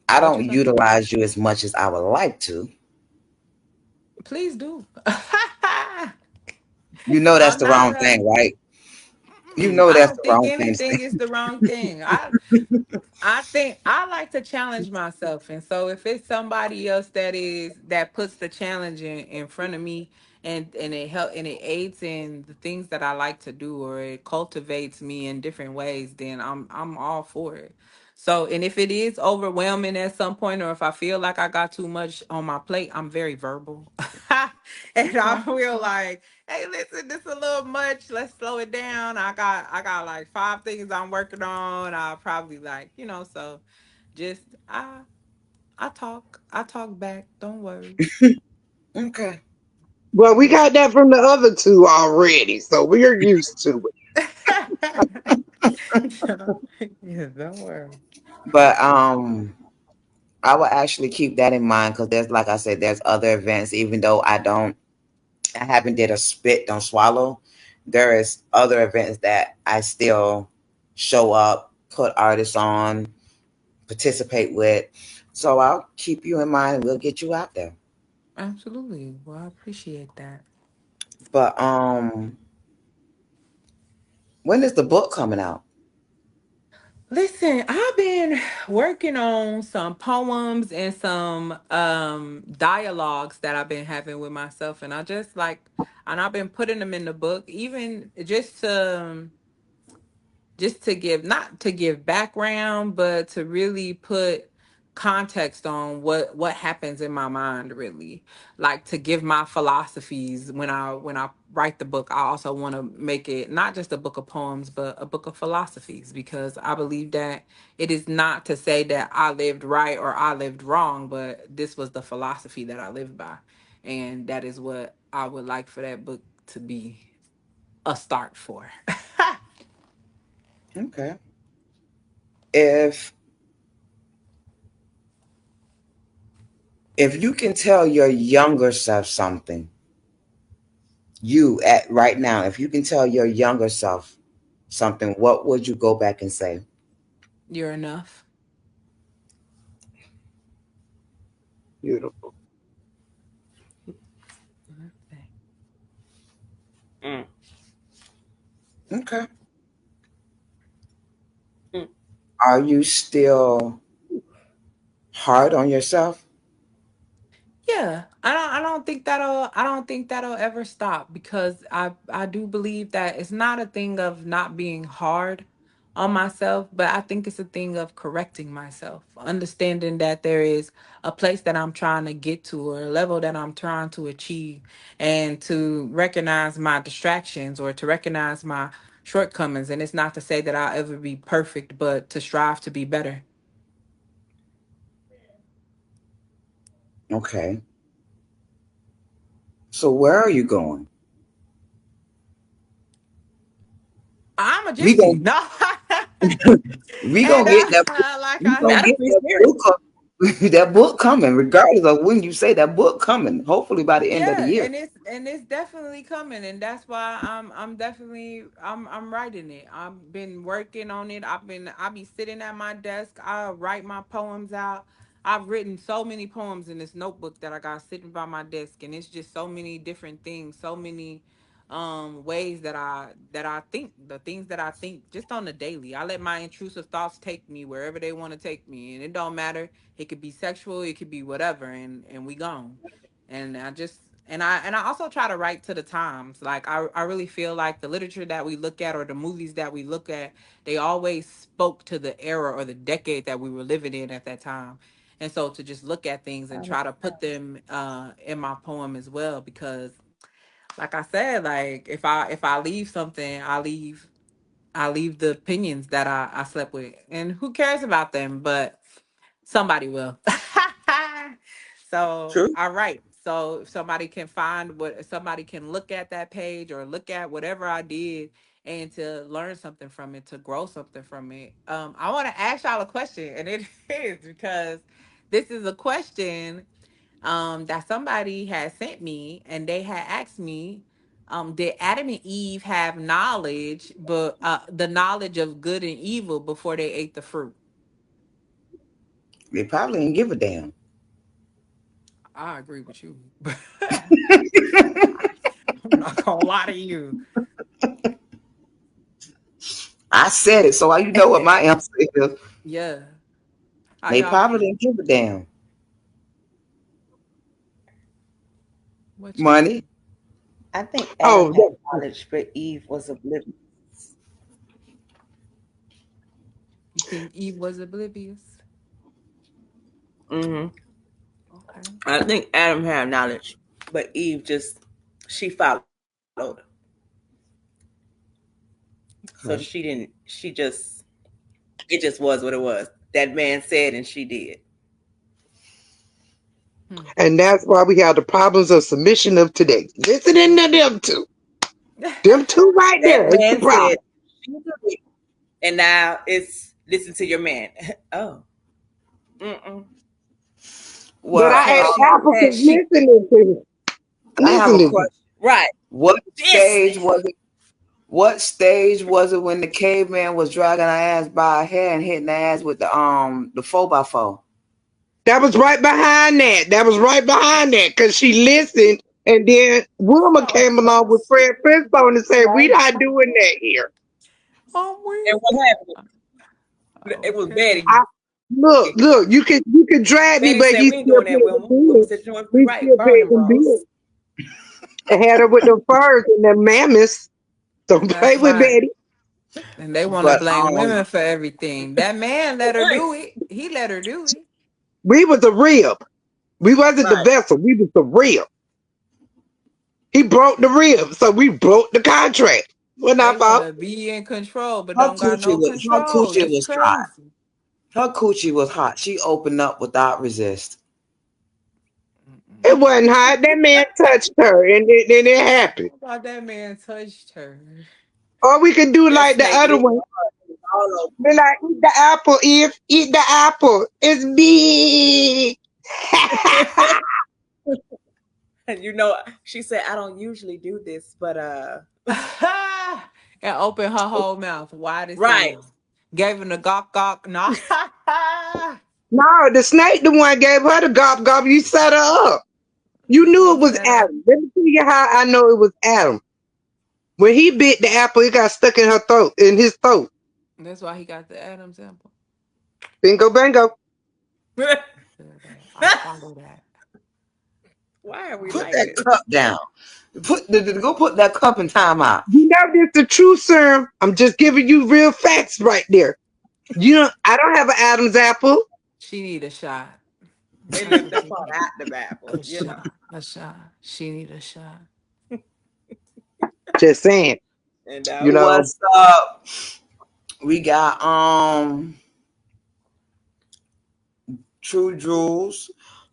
I what you don't say. utilize you as much as I would like to. Please do. You know that's I'm the not wrong a. thing, right? You Mm-mm, know I that's don't the think wrong thing to anything say. is the wrong thing. I think I like to challenge myself. And so if it's somebody else that puts the challenge in front of me and it help and it aids in the things that I like to do or it cultivates me in different ways, then I'm all for it. So and if it is overwhelming at some point or if I feel like I got too much on my plate, I'm very verbal. And I Okay. feel like, hey, listen, this is a little much. Let's slow it down. I got like five things I'm working on. I'll probably like, so just I talk back. Don't worry. Okay. well, we got that from the other two already, so we're used to it. Yeah, don't worry. But I will actually keep that in mind because there's like I said, there's other events, even though I haven't did a spit, don't swallow. There is other events that I still show up, put artists on, participate with. So I'll keep you in mind and we'll get you out there. Absolutely. Well, I appreciate that. But when is the book coming out? Listen, I've been working on some poems and some dialogues that I've been having with myself and and I've been putting them in the book even just to give not to give background but to really put context on what happens in my mind, really. Like, to give my philosophies when I write the book, I also want to make it not just a book of poems but a book of philosophies, because I believe that it is not to say that I lived right or I lived wrong, but this was the philosophy that I lived by, and that is what I would like for that book to be a start for. Okay. If if you can tell your younger self something, you at right now, if you can tell your younger self something, what would you go back and say? You're enough. Beautiful. Okay. Mm, Okay. mm. Are you still hard on yourself? Yeah, I don't think that'll ever stop, because I do believe that it's not a thing of not being hard on myself, but I think it's a thing of correcting myself, understanding that there is a place that I'm trying to get to, or a level that I'm trying to achieve, and to recognize my distractions, or to recognize my shortcomings. And it's not to say that I'll ever be perfect, but to strive to be better. Okay. So where are you going? I'm a We gypsy. gonna No. we And gonna get that. like We I gonna That'll get be that serious. book. That book coming, regardless of when you say that book coming. Hopefully by the end of the Yeah, year. and it's definitely coming, and that's why I'm writing it. I've been working on it. I be sitting at my desk. I write my poems out. I've written so many poems in this notebook that I got sitting by my desk, and it's just so many different things, so many ways that I think, the things that I think just on the daily. I let my intrusive thoughts take me wherever they want to take me, and it don't matter. It could be sexual, it could be whatever, and we gone. And I also try to write to the times. Like, I really feel like the literature that we look at, or the movies that we look at, they always spoke to the era or the decade that we were living in at that time. And so to just look at things and try to put them in my poem as well, because like I said, like, if I leave something, I leave the opinions that I slept with. And who cares about them? But somebody will. So True. I write. So if somebody can look at that page, or look at whatever I did, and to learn something from it, to grow something from it. I want to ask y'all a question, and it is because this is a question that somebody had sent me, and they had asked me, did Adam and Eve have knowledge, but the knowledge of good and evil, before they ate the fruit? They probably didn't give a damn. I agree with you. I'm not gonna lie to you. I said it, so you know what my answer is. Yeah. How They y'all probably feel? didn't give a damn. What y'all Money. think? I think Adam Oh, had knowledge, but Eve was oblivious. You think Eve was oblivious? Hmm. Okay. I think Adam had knowledge, but Eve just she followed. So she Okay. didn't. She just it just was what it was. That man said, and she did. Hmm. and that's why we have the problems of submission of today. Listening to them two. Them two right That there is the man said, problem. she did, and now it's listen to your man. Oh, mm-mm. But Well, I Had asked she, had Africans she, listening to him. I have a Listening to him. question. right? What Listen. stage was it? What stage was it when the caveman was dragging our ass by our hair and hitting the ass with the 4x4? That was right behind that. That was right behind that because she listened, and then Wilma came along with Fred Flintstone and said, "We not doing that here." I'm And weak. what happened? It was Okay. Betty. I look. You can drag me, Betty but said, he "We ain't still doing that, paid the Wilma." Wilma bill. said, "You know, if we We right, still burn paid them the bill. roses." I had her with them furs and them mammoths. Don't That's play with right. Betty. And they want to But blame women for everything. That man let her Right. do it. He let her do it. We was a rib. We wasn't the Right. vessel. We was the rib. He broke the rib, so we broke the contract. Wasn't They our want fault. to be in control, but Her don't got coochie no was her control. coochie That's was dry. crazy. Her coochie was hot. She opened up without resist. It Mm-mm. wasn't hot. That man touched her, and then it happened. How about that man touched her? Or we could do That like the snake other licked one. her all over. Be like, eat the apple, if eat the apple. It's big. And you know, she said, I don't usually do this, but And opened her whole mouth wide as right. hell. Gave him the gawk gawk. No. No, the snake the one gave her the gobble gobble. You set her up. You She knew it didn't was set up. Adam. Let me tell you how I know it was Adam. When he bit the apple, it got stuck in her throat, in his throat. That's why he got the Adam's apple. Bingo bango. Feel that. I follow that. Why are we Put like that this? cup down. Go put that cup in timeout. You know this the truth, sir. I'm just giving you real facts right there. You know, I don't have an Adam's apple. She need a shot. They That's left what that she part need. out the Bible, A you know. shot. A shot. She need a shot. Just saying. And You know, What's up? We got True Jewels.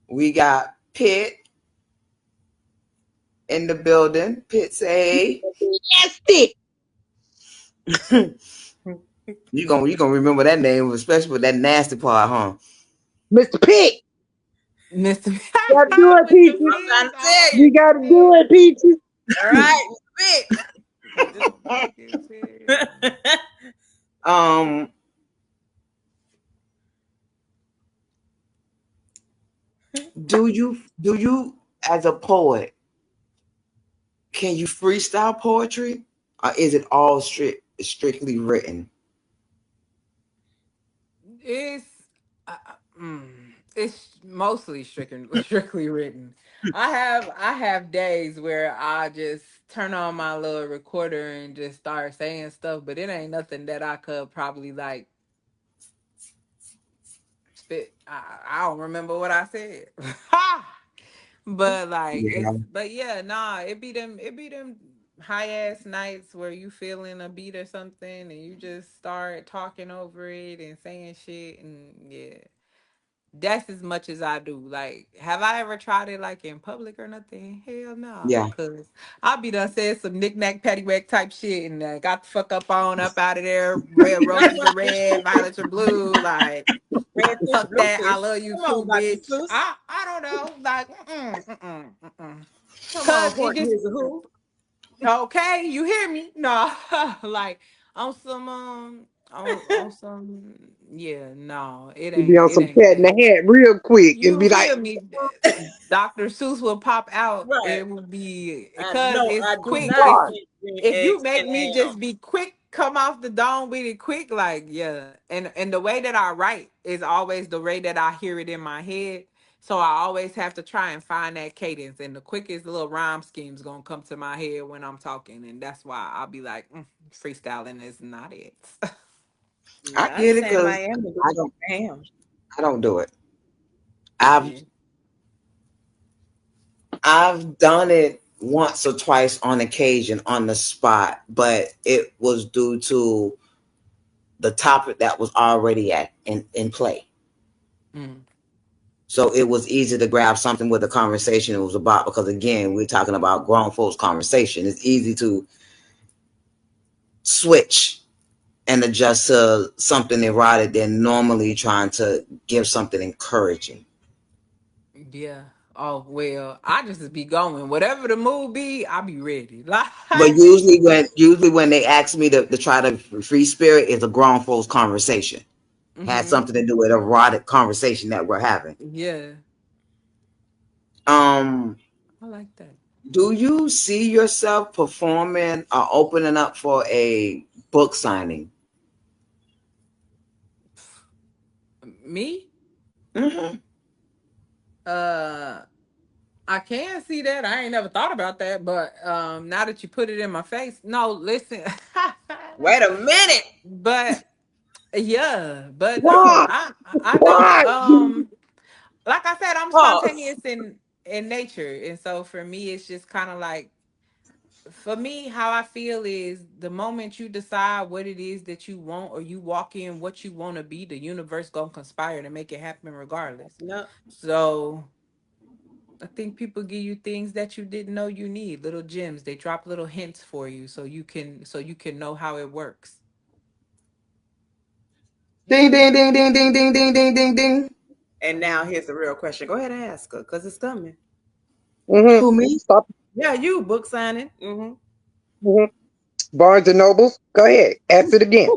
We got Pitt in the building. Pitt say nasty, you gonna remember that name, especially with that nasty part, huh? Mr. Pig. Mr. Gotta do it, Mr. Peaches. I'm trying Big. to Oh, tell you. We gotta do it, Peaches. All right, spit. Mr. Big is here. Um, do you as a poet can you freestyle poetry, or is it all strictly written? It's uh, it's mostly strictly written. I have days where I just turn on my little recorder and just start saying stuff, but it ain't nothing that I could probably like spit. I don't remember what I said. But like Yeah, but yeah, nah, it be them high ass nights where you feeling a beat or something and you just start talking over it and saying shit and yeah. That's as much as I do. Like, have I ever tried it like in public or nothing? Hell no. yeah. Cause I'll be done said some knick-knack paddywhack type shit and got the fuck up on up out of there. Red roses are red, violets are blue. Like, Redfish, fuck that. I bluefish. love you Come too, on, Dr. bitch. Seuss. I don't know. Like, Come on, cause it Horton just Hears a Who. okay, you hear me? No, like on some on some yeah, no, it You be ain't on it some ain't cat in that. the hat real quick and You be like, feel me? Dr. Seuss will pop out. Right. It will be because No, it's I do quick. not If God, eat green if you eggs make and me ham. just be quick, come off the dome with it quick, like yeah. And the way that I write is always the way that I hear it in my head. So I always have to try and find that cadence. And the quickest little rhyme scheme's gonna come to my head when I'm talking. And that's why I'll be like, freestyling is not it. I Yeah, I get it understand because Miami I green don't eggs and ham. I don't do it. I've Yeah. I've done it once or twice on occasion on the spot, but it was due to the topic that was already in play. Mm. So it was easy to grab something with the conversation it was about because again, we're talking about grown folks conversation. It's easy to switch and adjust to something erotic than normally trying to give something encouraging. Yeah. Oh well, I just be going. Whatever the mood be, I be ready. But Like usually when they ask me to try to free spirit, it's a grown folks conversation. Had hmm something to do with erotic conversation that we're having. yeah, Um, I like that. do you see yourself performing or opening up for a book signing? Me? Hmm. Uh, I can see that. I ain't never thought about that, but now that you put it in my face, no, listen. Wait a minute. But yeah, but no, why? I don't. Why? like I said, I'm Pause. spontaneous in nature, and so for me, it's just kind of like, for me, how I feel is the moment you decide what it is that you want, or you walk in what you want to be, the universe gonna conspire to make it happen regardless. No. So I think people give you things that you didn't know you need, little gems. They drop little hints for you so you can know how it works. Ding, ding, ding, ding, ding, ding, ding, ding, ding, ding. And now here's the real question. Go ahead and ask her, because it's coming. Who, me? Stop. Yeah, you book signing. hmm Barnes and Nobles. Go ahead. Ask it again.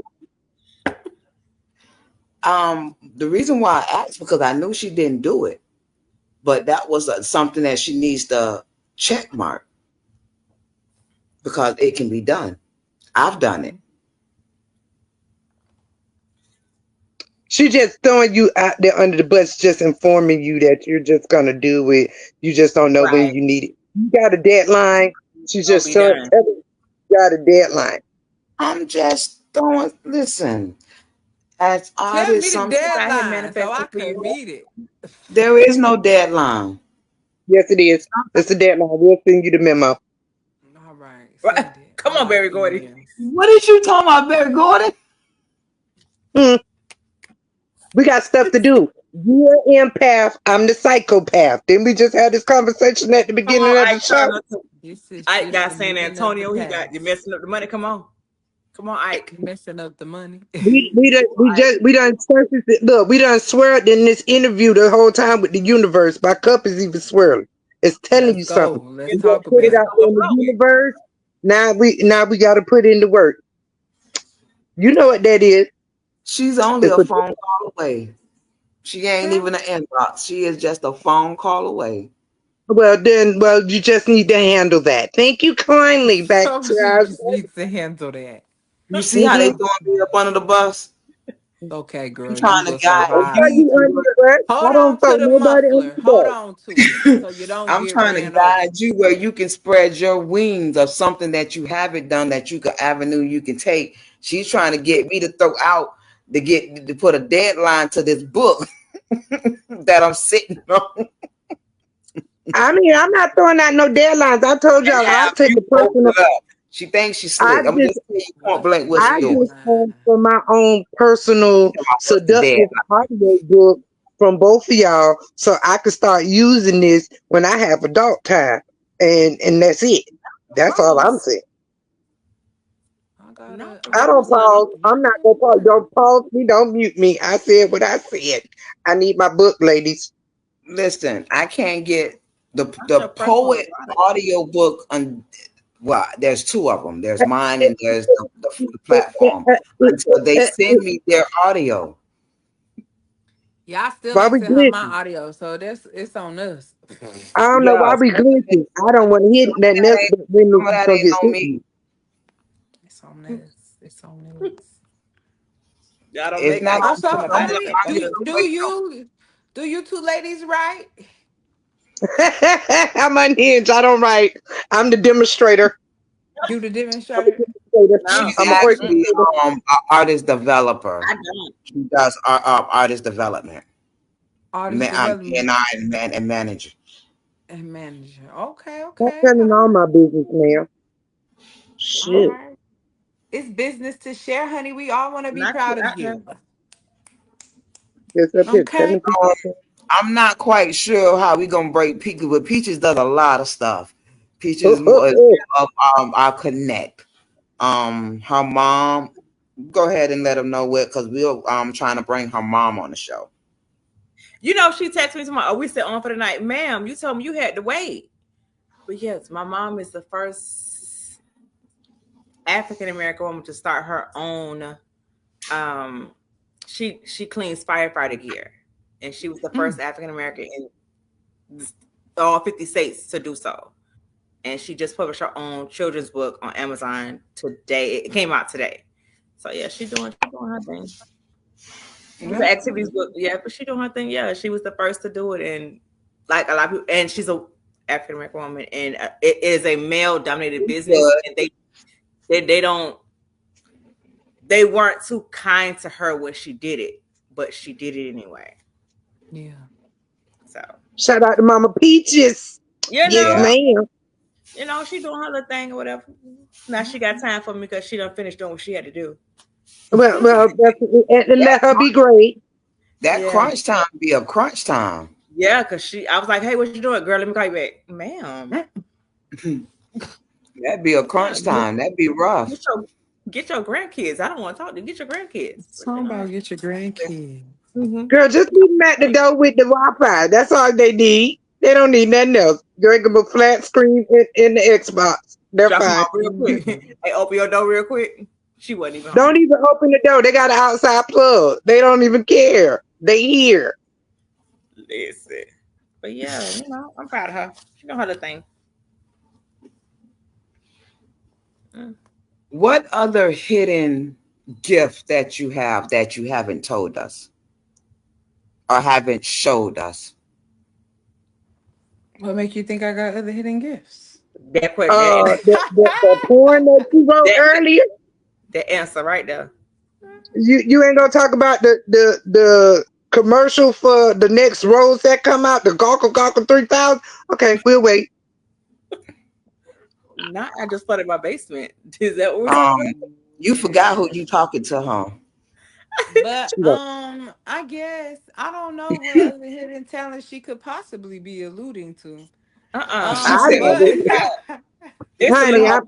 The reason why I asked because I knew she didn't do it, but that was something that she needs to check mark because it can be done. I've done it. Mhm. She just throwing you out there under the bus, just informing you that you're just gonna do it. You just don't know when Right. you need it. You got a deadline. She's Gonna just be telling done. you got a deadline. I'm just throwing. Listen, as Tell me artists, the sometimes She's out here deadline so manifesting I for could you. meet it. there is no deadline. Yes, it is. It's a deadline. We'll send you the memo. All right, Right. send it. Come I on, like Barry Gordy. emails. What is you talking about, Barry Gordon? Hmm. We got stuff to do. You're empath. I'm the psychopath. Didn't we just have this conversation at the Come beginning on, of the Ike show? Turner. This is Ike just got the San meaning of the Antonio. He got you past. messing up the money. Come on. Come on, Ike. Messing up the money. We done surfaced it. Look, we done sweared in this interview the whole time with the universe. My cup is even swirling. It's telling Let's you go. something. Let's We It's, just talk put it it's about out it. there in the overflowing. universe. Now we got to put in the work. You know what that is? She's only It's a a phone call away. She ain't Okay. even an inbox. She is just a phone call away. well, you just need to handle that. Thank you kindly. Back So to she our. just needs to handle that. You see how they Mm-hmm. throwing me up under the bus? Okay, I'm girl, you trying to will guide Are survive. you you to under the bus? I Hold don't on throw to the nobody under muffler. the Hold bus. on to it so you don't I'm get trying to ran over. guide you where you can spread your wings of something that you haven't done that you can avenue you can take. She's trying to get me to throw out to put a deadline to this book that I'm sitting on I mean, I'm not throwing out no deadlines. I told and y'all I'll have take you a hold personal. it up. She thinks she's I slick. I'm just just telling you point What's blank the what I she's doing. just came deadline? for my own personal What's the seductive deadline? audio book from both of y'all, so I can start using this when I have adult time, and that's it. That's all I'm Pause. saying. Not the I I don't pause, gotta honey. pause. I'm not gonna pause. yeah. Don't pause me. Don't mute me. I said what I said. I need my book, ladies. Listen, I can't get Not the your personal poet erotica. audio book on. Well, there's two of them. There's mine and there's the platform. Until they send me their audio, Y'all still Why ain't we sent her my glitching? audio, so that's it's on us. I don't know yeah. why we glitching. I don't want to hear nothing else Ain't, but when some of we that gonna ain't get on me. sent. It's on us. It's on us. Y'all don't It's make not Ike Oh, gonna keep so come. coming I'm back. gonna, honey, I'm gonna wait. do you two ladies write? I'm unhinged. I don't write. I'm the demonstrator. You the I'm a demonstrator? demonstrator. No, She's I'm an actually orchestrator. an artist developer. I don't. She does artist development, Artist and development I and manager. and manager. Okay, I'm okay. telling All all right. my business now. All Shit. right. It's business to share, honey. We all want to be Not you proud of out there. you. Just up here Okay. telling people. I'm not quite sure how we gonna break Peaches, but Peaches does a lot of stuff. Peaches is of our connect. Her mom. Go ahead and let them know what because we're trying to bring her mom on the show. She texted me tomorrow. Oh, we sit on for the night. Ma'am, you told me you had to wait. But yes, my mom is the first African American woman to start her own. Um, she cleans firefighter gear, and she was the Mm, first African American in all 50 states to do so. And she just published her own children's book on Amazon today. It came out today. So yeah, she doing her thing. It's an Yeah. activities book, yeah, but she doing her thing. Yeah, she was the first to do it, and like a lot of people, and she's a African American woman, and it is a male dominated business, Good. and they don't they weren't too kind to her when she did it, but she did it anyway. yeah. So Shout out to Mama Peaches. you Yes, know, Yeah. ma'am. she doing her little thing or whatever. Now she got time for me because she done finished doing what she had to do. Well, and That let her be great. that Yeah. crunch time be a crunch time. Yeah, cause I was like, hey, what you doing, girl? Let me call you back. Ma'am. That be a Yeah, crunch time. That be get rough. your get your grandkids. I don't want to talk to get your grandkids. But Talking about get your grandkids. Mhm. Girl, just leave them at the door with the Wi-Fi. That's all they need. They don't need nothing else. Drink them a flat screen in the Xbox. They're Drop them fine. off real quick. Hey, open your door real quick. She wasn't even home. Don't even open the door. They got an outside plug. They don't even care. They here. Listen. But yeah, I'm proud of her. She know how to thing. Mm. What other hidden gift that you have that you haven't told us or haven't showed us? What make you think I got other hidden gifts? That quick, that, The porn that you wrote that earlier. that answer right there. You ain't gonna talk about the commercial for the next rose that come out, the Gawker 3000. Okay, we'll wait. Not I just flooded my basement. Is that what we're talking Um, about? you forgot who you talking to, huh? But She like, I guess I don't know what other hidden talent she could possibly be alluding to. She I said, But know it. It's a Honey, little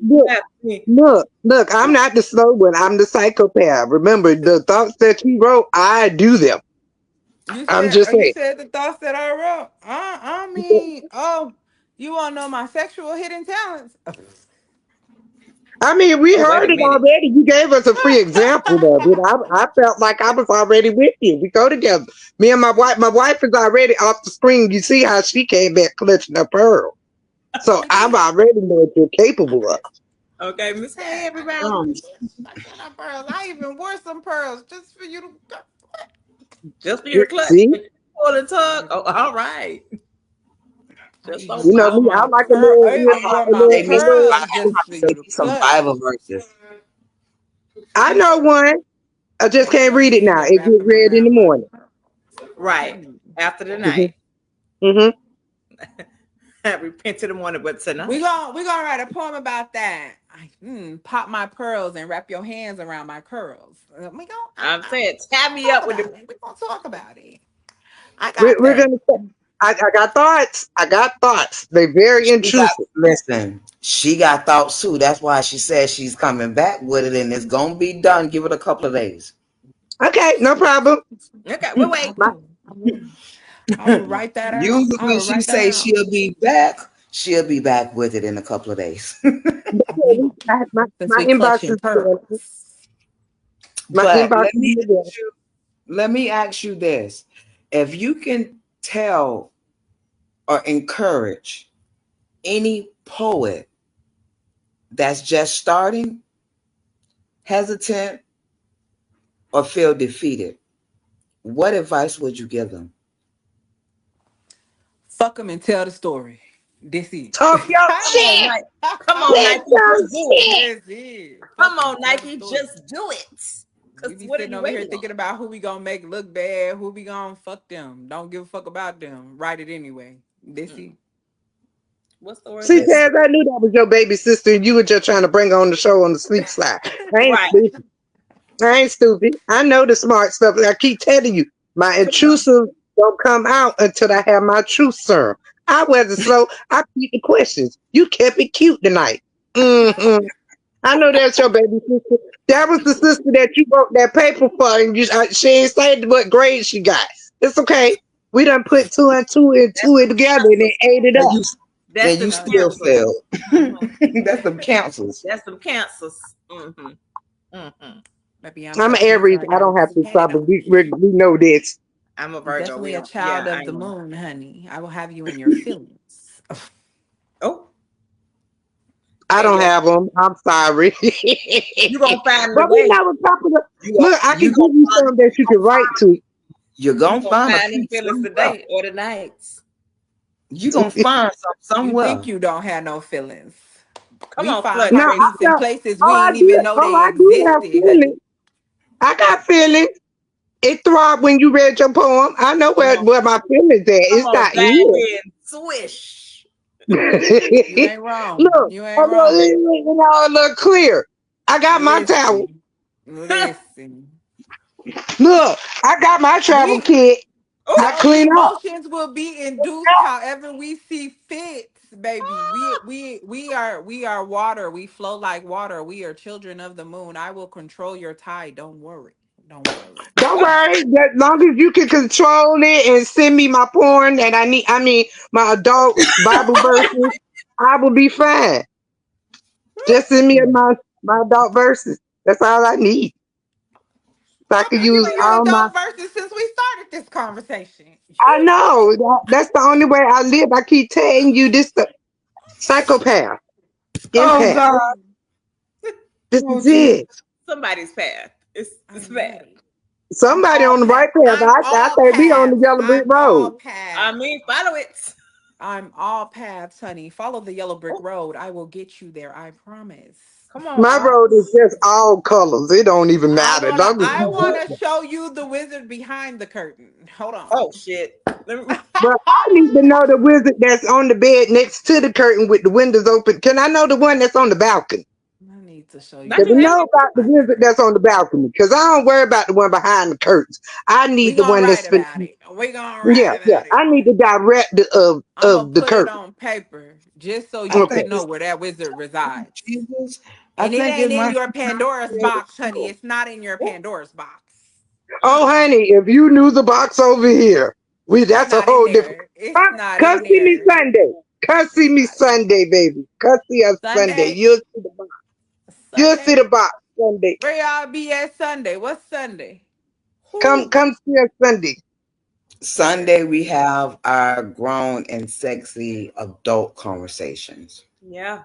look, I'm not the slow one. I'm the psychopath. Remember, the thoughts that you wrote, I do them. I'm just you saying. said the thoughts that I wrote. I mean, oh, you want to know my sexual hidden talents? I mean, we Oh, wait heard a it minute. already. You gave us a free example of it. I felt like I was already with you. We go together. Me and my wife. My wife is already off the screen. You see how she came back clutching her pearl. So You I'm see, already know what you're capable of. Okay, Miss. Hey, everybody. um, I pearls. I even wore some pearls just for you to. Just for you to clutch. See, Pull and tug. Oh, all right. I Just even so you know wore me. I my like I even wore a my they need some little. pearls Bible. just for They you to need some clutch. Bible verses. I know one. I just Both can't of read them it in now. there, It wrap get them read in the around my morning. pearl. right Hmm. after the hmm night. hmm Repent to the morning, but We tonight. gonna we gonna write a poem about that. Pop my pearls and wrap your hands around my curls. We gonna I'm I saying, tie me talk up with the. about it. We gonna talk about it. I got We're that. gonna. I got thoughts. I got thoughts. They're very She got intrusive. listen. She got thoughts too. That's why she says she's coming back with it, and it's gonna be done. Give it a couple of days. Okay, no problem. Okay, we'll I wait. My, will. I will. I will write that out. Usually, I when will she write that says out. she'll be back with it in a couple of days. Since my we inbox clutching is available. pearls. My But inbox is available. let me ask you this: if you can tell or encourage any poet that's just starting, hesitant, or feel defeated, what advice would you give them? Fuck them and tell the story. This it. Talk your Come on, shit. Nike. Come on, Let Nike. your Just do it. shit. That's it. Come Fuck them on, and tell the Nike. story. Just do it. We Cause be what are sitting you over here waiting on? thinking about who we gonna make look bad, who we gonna fuck them. Don't give a fuck about them. Write it anyway. This Mm. it. What's the word? See, This Taz, I knew that was your baby sister, and you were just trying to bring her on the show on the sneak side. I ain't right. stupid. I ain't stupid. I know the smart stuff. I keep telling you, my Come on. intrusive don't come out until I have my truth serum. I wasn't slow. I keep the questions. You kept it cute tonight. I know that's your baby sister. That was the sister that you wrote that paper for, and she ain't saying what grade she got. It's okay. We done put two and two and That's two it them together, and cancers. then ate it And up. you That's and you them No, this still is. cancers. failed. Hmm. That's them cancers. That's them cancers. Mm-hmm. Mm-hmm. Maybe I'm I'm so an cancer Aries. I I got don't have to tatted stop, but on me. we know this. I'm a I'm Virgo. definitely We a don't. child Yeah, I of the know. moon, honey. I will have you in your feelings. Oh, I and don't your have them. I'm sorry. you gonna find But the we way. know a couple of. You gonna Look, I can you give gonna you find some that you can write to. you're You gonna gonna find a find them piece feelings somewhere. today or tonight. You're gonna find some You think somewhere. you don't have no feelings. Come We on, find clutch, No, our I Grace. peace in felt. places Oh, we I ain't do. even know Oh, they I do have existed, feelings. honey. I got feelings. It throbbed when you read your poem. I know Come on, where my feelings at. come It's on, not here. baby, and swish. You ain't wrong. Look, You I'm ain't gonna wrong. it all look clear. I got my towel. Listen. Listen. Look, I got my travel We kit. I Oh, Those clean up. emotions will be induced however we see fit, baby. We are water. We flow like water. We are children of the moon. I will control your tide. Don't worry. Don't worry. Don't worry. As long as you can control it and send me my porn that I mean, my adult Bible verses, I will be fine. Just send me my adult verses. That's all I need. So I I've can been use giving you all my. adult verses since we started this conversation. I know that's the only way I live. I keep telling you this. The psychopath, Oh empath. God. This Oh is Jesus. it. somebody's path. It's I'm bad. ready. I'm Somebody all on the right paths. path. I'm I all think we on the paths. yellow brick I'm all road. I paths. mean, follow it. I'm all paths, honey. Follow the yellow brick Oh, road. I will get you there. I promise. come on, My road is Ox. just all colors. It don't even I matter. wanna Long as I you- wanna show you the wizard behind the curtain. Hold on. Oh shit. Let me. But I need to know the wizard that's on the bed next to the curtain with the windows open. Can I know the one that's on the balcony? I need to show you Not Because the you I ask know me. wizard about the behind the wizard that's on curtain. the balcony. Because I don't worry about the one behind the curtains. I We need the gonna one write that's about it. We gonna yeah, write yeah. about it. I need the director I'm gonna of the put it curtain. on paper just so I you think Okay. can know it's where that wizard resides. Jesus. I And it think ain't it in might your be time Pandora's to create a box, honey. show. It's not in your Oh, Pandora's box. Oh, honey, if you knew the box over here, It's that's a not in whole different. there. It's Come, not come in see me there. Sunday. Come see It's me not in Sunday, baby. Come see us Sunday. Sunday. You'll see the box. You'll see Sunday. the box Sunday. Where y'all be at Sunday? What's Sunday? whew. Come see us Sunday. Where? Sunday we have our grown and sexy adult conversations. Yeah.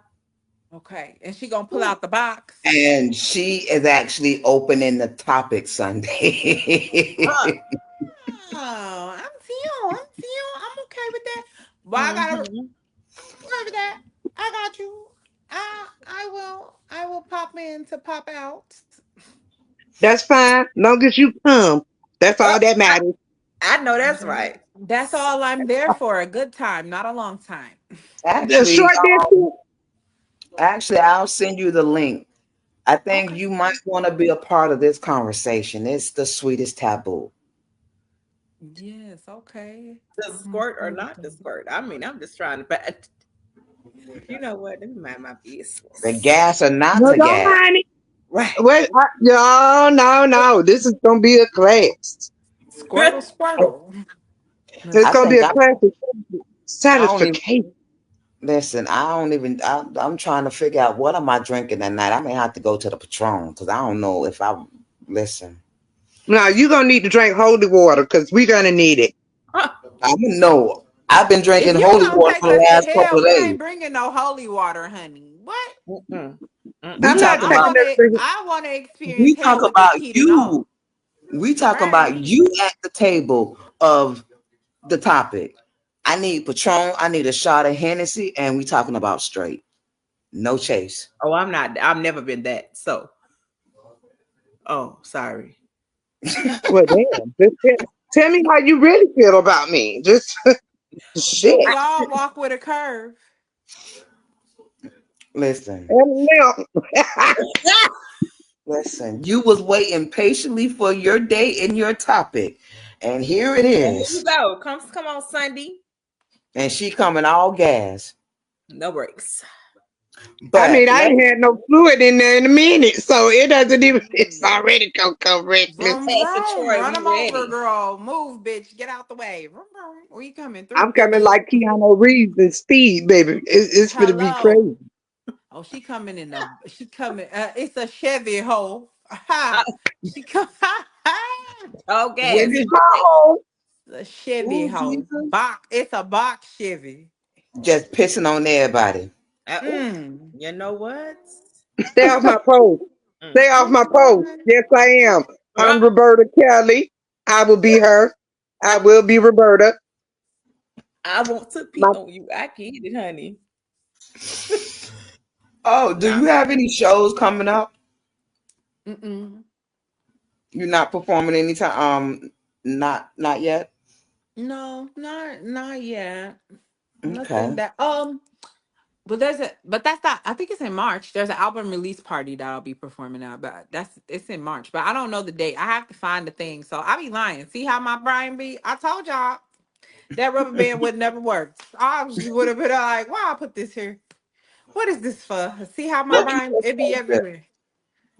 Okay. And she gonna pull Whew. out the box. And she is actually opening the topic Uh, Sunday. Oh, I'm okay with that. Well, I'm mhm. okay with that. I got you. I will pop in to pop out. That's fine. Long as you come. That's Oh, all that matters. I know that's right. That's all I'm there for. A good time, not a long time. The actually, short distance. actually, I'll send you the link. I think Okay. you might want to be a part of this conversation. It's the sweetest taboo. Yes, okay. The I'm squirt or okay with not the that. squirt. I mean, I'm just trying to. But you know what? Let me mind my The business. gas or not No, to don't gas. mind it. Right. Wait, no, no, no. This is gonna be a class. Squirtle, squirtle. It's I Let's gonna be think a class of I don't even satisfaction. listen. I don't even. I'm trying to figure out what am I drinking that night. I may have to go to the Patron because I don't know if I listen. Now you're gonna need to drink holy water because we're gonna need it. I don't know. I've been If drinking you holy don't water take for the us to last couple hell, of we days. ain't bringing no holy water, honey. What? Mm-mm. We I'm Mm-mm. not talking about taking that for I wanna experience we hell talk with this about heating you. on. We talking about Right. you at the table of the topic. I need Patron. I need a shot of Hennessy, and we talking about straight. No chase. Oh, I'm not. I've never been that. So, oh, sorry. well, damn. Just tell me how you really feel about me. Just Do shit. we all walk with a curve? Listen, And now, listen. You was waiting patiently for your day and your topic, and here it And here you is. go. Come on, Sunday. And she coming all gas. No breaks. I But mean, I let ain't had no fluid in there in a minute, so it doesn't even. It's Mm. already gonna come reckless. Vroom Pastor vroom. Troy, Run we them over, ready. girl. Move, bitch. Get out the way. Vroom vroom. We coming through. I'm coming like Keanu Reeves in Speed, baby. It's gonna be Hello. crazy. Oh, she coming in a she coming. It's a Chevy hoe. Uh, Ha. She come. oh, when gas. did My home. The Chevy oh hoe. Jesus Box. It's a box Chevy. just pissing on everybody. Ooh, Mm. you know what? Stay off my post. Mm. Stay off I'm my post. sorry. Yes, I am. Uh, I'm Roberta Kelly. I will be her. I will be Roberta. I want to pee My on you. I get it, honey. Oh, do Nah. you have any shows coming up? Mm-mm. You're not performing anytime. Not yet. No, not yet. Nothing Okay. that but that's not, I think it's in March. There's an album release party that I'll be performing at, but it's in March. But I don't know the date. I have to find the thing. So I be lying. See how my brain be? I told y'all that rubber band would never work. I would have been like, why I put this here? What is this for? See how my Well, keep brain us it be posted. everywhere.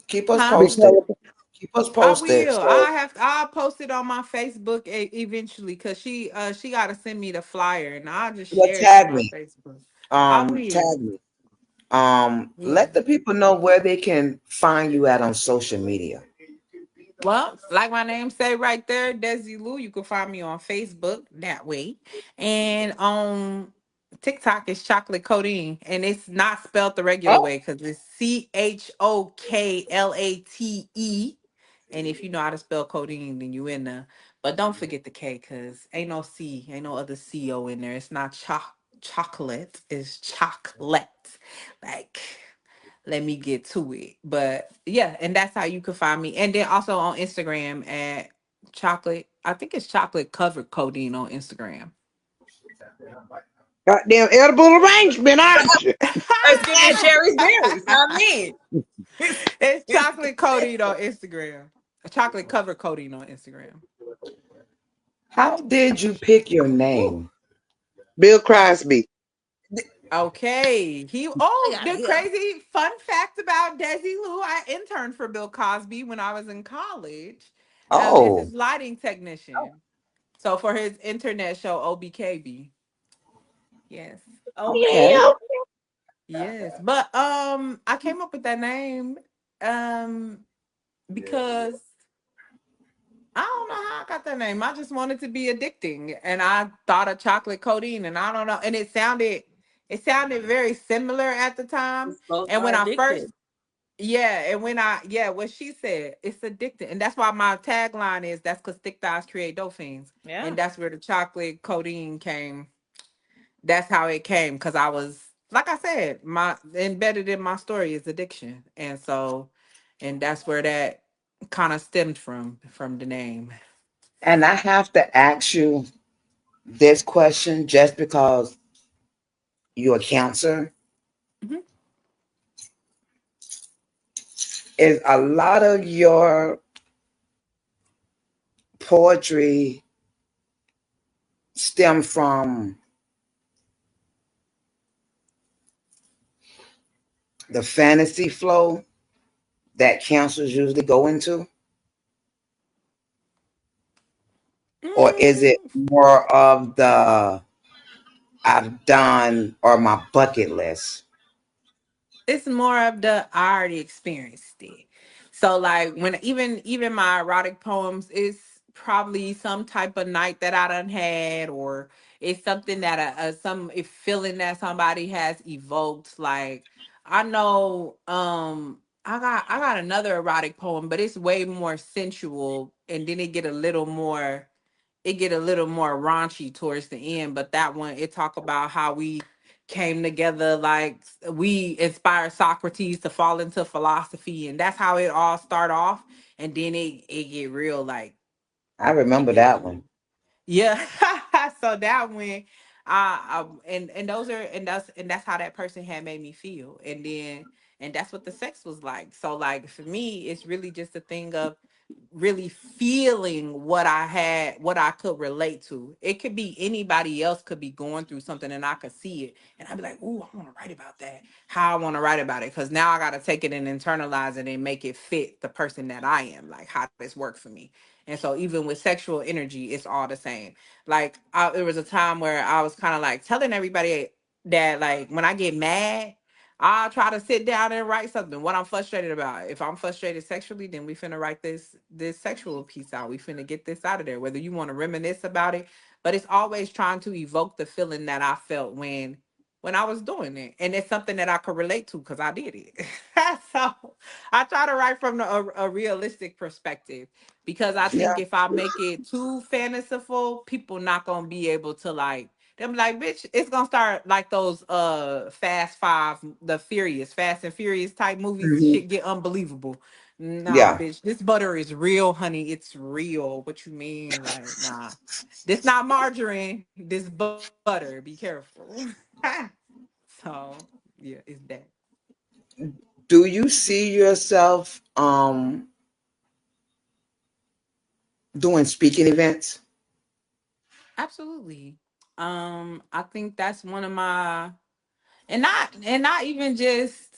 Keep us Huh? Big posted. color. Keep us I posted. will. So I'll post it on my Facebook eventually because she gotta send me the flyer and I'll just well, share it to tag my me. Facebook. I will. Tag me. Yeah. Let the people know where they can find you at on social media. Well, like my name say right there, Desi Lu. You can find me on Facebook that way, and on TikTok is chocolate codeine, and it's not spelled the regular Oh, way because it's CHOKLATE. And if you know how to spell codeine, then you in there. But don't forget the K, cause ain't no C, ain't no other CO in there. It's not chocolate, it's chocolate. Like let me get to it. But yeah, and that's how you can find me. And then also on Instagram at chocolate. I think it's chocolate covered codeine on Instagram. Goddamn edible arrangement, aren't you? Let's give me a cherry's berries. Not me. It's chocolate codeine on Instagram. Chocolate covered codeine on Instagram. how did you pick your Ooh. name? Bill Crosby. Okay. I Oh, gotta the hear. crazy fun fact about Desi Lu. I interned for Bill Cosby when I was in college as Oh, his lighting technician. So for his internet show OBKB. Yes. okay. Okay. Yes. But I came up with that name um because I don't know how I got that name. I just wanted to be addicting and I thought of chocolate codeine and I don't know and it sounded very similar at the time. It's both And when are I addicted. first what she said, it's addicting. And that's why my tagline is that's because thick thighs create dolphins. Yeah. And that's where the chocolate codeine came. That's how it came because I was like I said, my embedded in my story is addiction. And that's where that kind of stemmed from the name. And I have to ask you this question just because you're a cancer. Mhm. Is a lot of your poetry stem from the fantasy flow that cancers usually go into? Or is it Mm, more of the I've done or my bucket list? it's more of the I already experienced it. So like when even my erotic poems is probably some type of night that I done had, or it's something that some a feeling that somebody has evoked. Like I know I got another erotic poem, but it's way more sensual, and then it get a little more raunchy towards the end. But that one, it talk about how we came together, like we inspired Socrates to fall into philosophy, and that's how it all start off. And then it get real, like I it remember get that real. one. Yeah. So that when and those are and that's how that person had made me feel. And that's what the sex was like. So like for me, it's really just a thing of really feeling what I had, what I could relate to. It could be anybody else could be going through something and I could see it. And I'd be like, ooh, I want to write about that. How I want to write about it. Cause now I gotta take it and internalize it and make it fit the person that I am. Like how does this work for me? And so even with sexual energy, it's all the same. Like there was a time where I was kind of like telling everybody that like when I get mad, I'll try to sit down and write something. What I'm frustrated about. If I'm frustrated sexually, then we finna write this sexual piece out. We finna get this out of there. Whether you want to reminisce about it, but it's always trying to evoke the feeling that I felt when I was doing it, and it's something that I could relate to because I did it. So I try to write from a realistic perspective because I Yeah, think if I make it too fanciful, people not gonna be able to like them like bitch, it's gonna start like those Fast Five, the Furious, Fast and Furious type movies, hmm shit get unbelievable. Nah, Yeah, bitch, this butter is real, honey. It's real. What you mean? Like, nah. This not margarine. This butter. Be careful. So yeah, it's that. do you see yourself doing speaking events? Absolutely. I think that's one of my, and not even just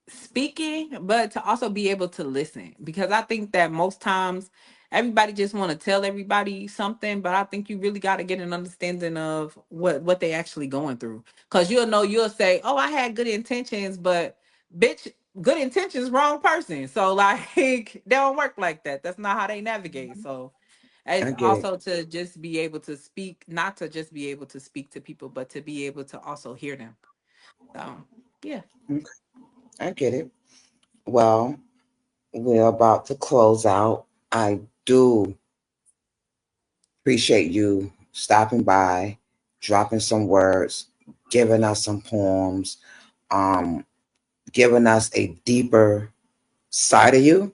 speaking, but to also be able to listen, because I think that most times everybody just want to tell everybody something, but I think you really got to get an understanding of what they actually going through, because you'll say, oh, I had good intentions, but bitch, good intentions, wrong person. So like they don't work like that. That's not how they navigate. So it's I get it. also to just be able to speak, not to just be able to speak to people, but to be able to also hear them. So yeah. Okay, I get it. Well, we're about to close out. I do appreciate you stopping by, dropping some words, giving us some poems, um, giving us a deeper side of you,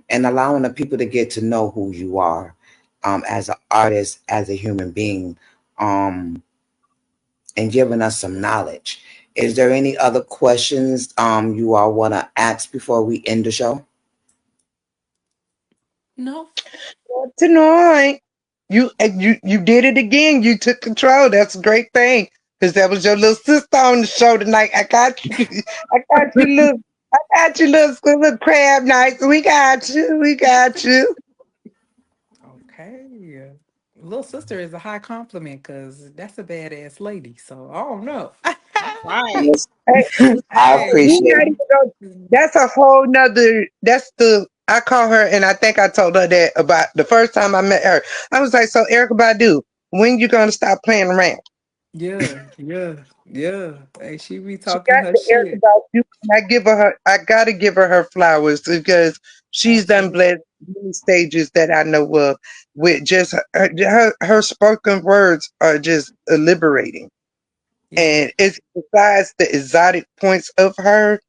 and allowing the people to get to know who you are, as an artist, as a human being, um, and giving us some knowledge. Is there any other questions you all want to ask before we end the show? No. Tonight. You did it again. You took control. That's a great thing. Because that was your little sister on the show tonight. I got you. I got you, little crab nights. We got you. We got you. Okay. Little sister is a high compliment because that's a badass lady. So I don't know. Right. Yes. Hey, I we Hey. appreciate not it. even gonna, that's a whole nother. That's the. I call her, and I think I told her that about the first time I met her. I was like, "So, Erica Badu, when you gonna stop playing around?" Yeah, yeah, yeah. Hey, she be She talking got her the Erica shit. Badu, and I gotta give her flowers because she's done Absolutely. blessed many stages that I know of with just her spoken words are just liberating, Yeah. and it's besides the exotic points of her.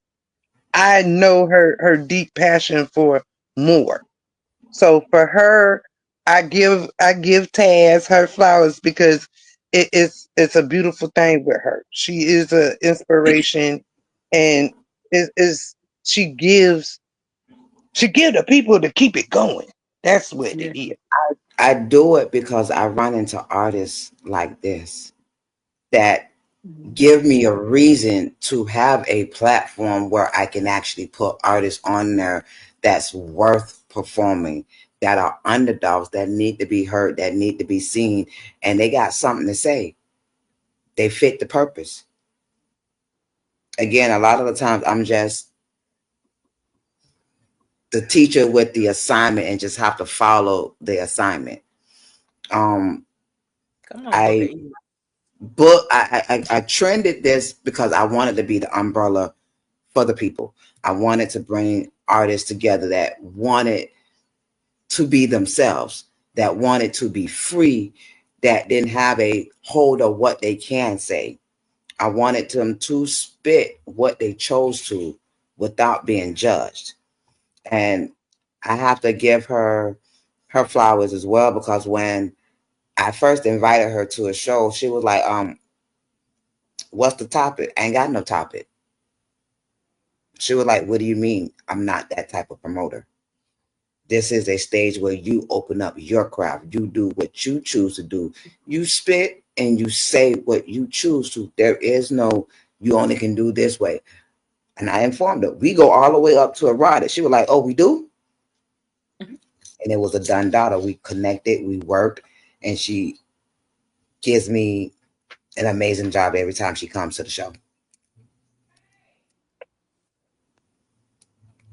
I know her deep passion for more. So for her, I give Taz her flowers because it's a beautiful thing with her. She is an inspiration, and it is she give the people to keep it going. That's what it Yeah. is. I do it because I run into artists like this that Mhm. give me a reason to have a platform where I can actually put artists on there that's worth performing, that are underdogs, that need to be heard, that need to be seen, and they got something to say. They fit the purpose. Again, a lot of the times I'm just the teacher with the assignment and just have to follow the assignment. Um, Come on, Booker I E. I trended this because I wanted to be the umbrella for the people. I wanted to bring artists together that wanted to be themselves, that wanted to be free, that didn't have a hold of what they can say. I wanted them to spit what they chose to without being judged. And I have to give her flowers as well because when I first invited her to a show, she was like, what's the topic? I ain't got no topic. She was like, what do you mean? I'm not that type of promoter. This is a stage where you open up your craft. You do what you choose to do. You spit and you say what you choose to. There is no, you only can do this way. And I informed her, we go all the way up to a ride. She was like, oh, we do? And it was a done daughter. We connected, we worked, and she gives me an amazing job every time she comes to the show.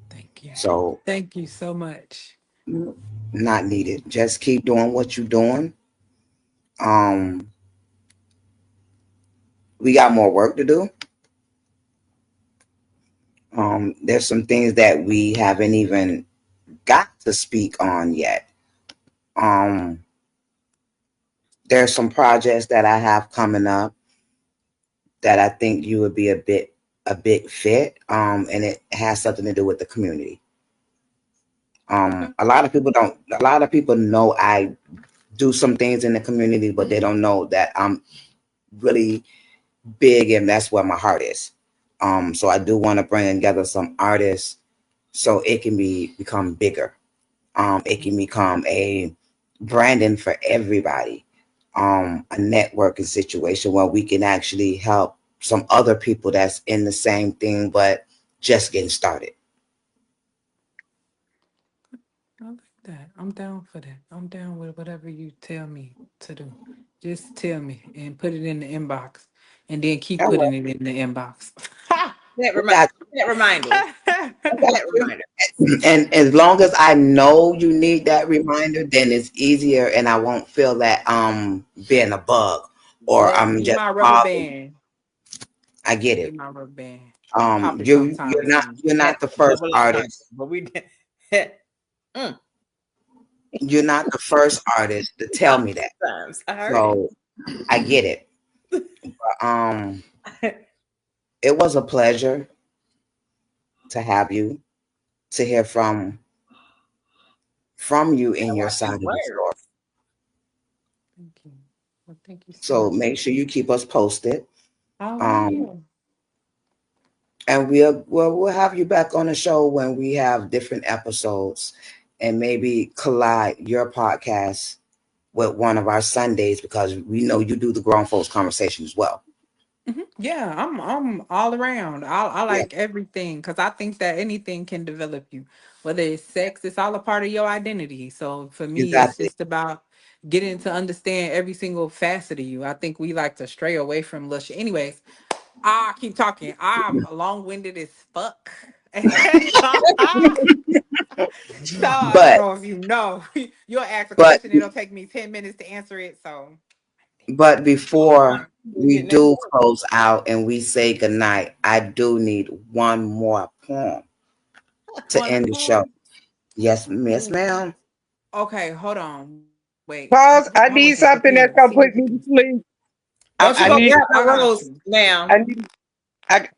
Thank you. So, Thank you so much. not needed. Just keep doing what you're doing. Um, we got more work to do. There's some things that we haven't even got to speak on yet. Um, there's some projects that I have coming up that I think you would be a big fit. And it has something to do with the community. Okay. A lot of people don't. A lot of people know I do some things in the community, but they don't know that I'm really big, and that's where my heart is. So I do want to bring together some artists so it can become bigger. It can become a branding for everybody. A networking situation where we can actually help some other people that's in the same thing, but just getting started. I like that. I'm down for that. I'm down with whatever you tell me to do. Just tell me and put it in the inbox, and then keep All right, putting it in the inbox. Set we remind got, set reminders. we got Set you. reminder. And as long as I know you need that reminder, then it's easier, and I won't feel that being a bug or Look, I'm be just my rubber bothering. band. I get Be it. my rubber band. Pop it You're sometime not soon. you're That's not the a first double entendre. artist. But we mm, You're not the first artist to tell me that. times. I heard So I get it. it. It was a pleasure to have you, to hear from you in your Watch your side of the story. words. Thank you. Well, thank you so So much. make sure you keep us posted. I Um, will. and we'll have you back on the show when we have different episodes and maybe collide your podcast with one of our Sundays because we know you do the grown folks conversation as well. Yeah, I'm all around. I Yeah, like everything because I think that anything can develop you. Whether it's sex, it's all a part of your identity. So for me, it's exactly. just about getting to understand every single facet of you. I think we like to stray away from lush. Anyways, I keep talking. I'm long-winded as fuck. So I don't But know if you know. You'll ask a but question, it'll take me 10 minutes to answer it. So but before We're we getting that do work. close out and we say goodnight, I do need one more poem to one end the show. poem. Yes, Miss Ooh. ma'am. Okay, hold on. Wait. Pause. I I wasn't need prepared. something See that's what gonna you put can me to say. sleep. Don't you I go need grab I no got rose you. now. I need I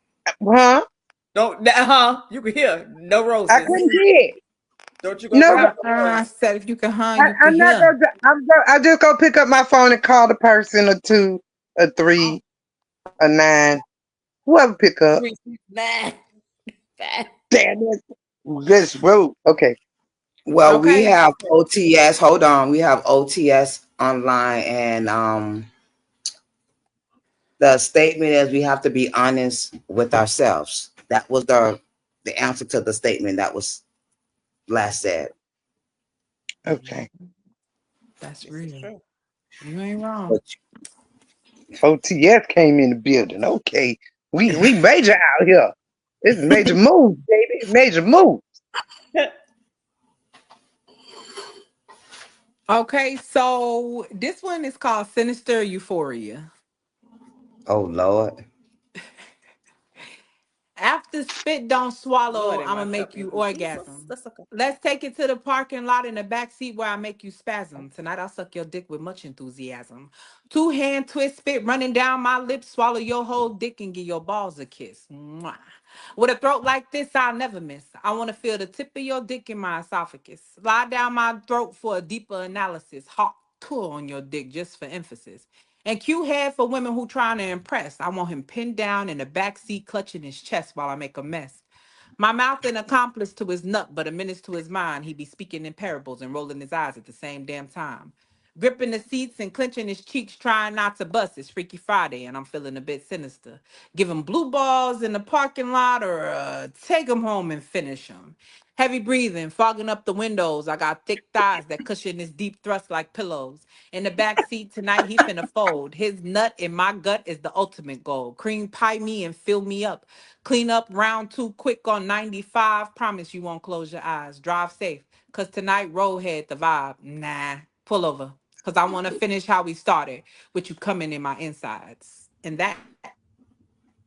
huh? Don't you can hear no I roses. couldn't get Don't you go no. grab no I rose. said if you can hunt, you can I'm not hear. gonna. I just go pick up my phone and call the person or two, or three, or nine, whoever pick up. 369. Damn it, this road. Okay. Well, we Okay. have OTS. Hold on, we have OTS online, and the statement is we have to be honest with ourselves. That was the answer to the statement that was last said. Okay. That's This is real. true. You ain't wrong. But OTS came in the building. Okay. We major out here. This is major move, baby. Major move. Okay, so this one is called Sinister Euphoria. oh Lord, After spit don't Lord swallow, in I'ma my make company. you Jesus. orgasm. That's okay. Let's take it to the parking lot in the back seat where I make you spasm. Tonight I'll suck your dick with much enthusiasm. Two hand twist, spit running down my lips, swallow your whole dick and give your balls a kiss. Mwah. With a throat like this, I'll never miss. I wanna feel the tip of your dick in my esophagus. Slide down my throat for a deeper analysis. Hawk tour on your dick just for emphasis. And cue head for women who trying to impress. I want him pinned down in the back seat, clutching his chest while I make a mess. My mouth an accomplice to his nut, but a menace to his mind. He be speaking in parables and rolling his eyes at the same damn time. Gripping the seats and clenching his cheeks, trying not to bust. It's Freaky Friday, and I'm feeling a bit sinister. Give him blue balls in the parking lot or take him home and finish him. Heavy breathing, fogging up the windows. I got thick thighs that cushion his deep thrust like pillows. In the back seat tonight, he finna fold. His nut in my gut is the ultimate goal. Cream pie me and fill me up. Clean up round two quick on 95. Promise you won't close your eyes. Drive safe. Cause tonight roadhead the vibe. Nah. Pull over. Cause I wanna finish how we started, with you coming in my insides. And that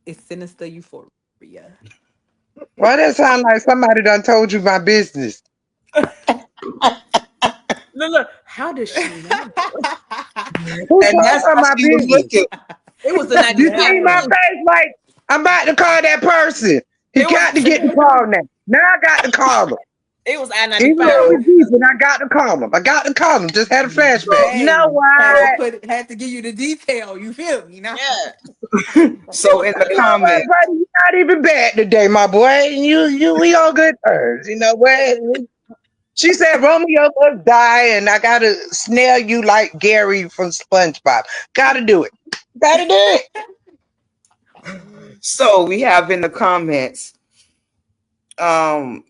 is sinister euphoria. Why that sound like somebody done told you my business? Look. How does she know? Who and told that's her how my she was business? looking. It was the You 95 see my one. face like I'm about to call that person. He It was got to get the call now. Now I got to call him. It was I Even 95. though it's deep, and I got to call him. I got to call him. Just had a flashback. You know Hey, what? had to give you the detail. You feel me? Now, Yeah. It So was in You the know what, comments, buddy? You're not even bad today, my boy. We all good terms. You know what? She said Romeo must die, and I gotta snail you like Gary from SpongeBob. Gotta do it. Gotta do it. so we have in the comments, um,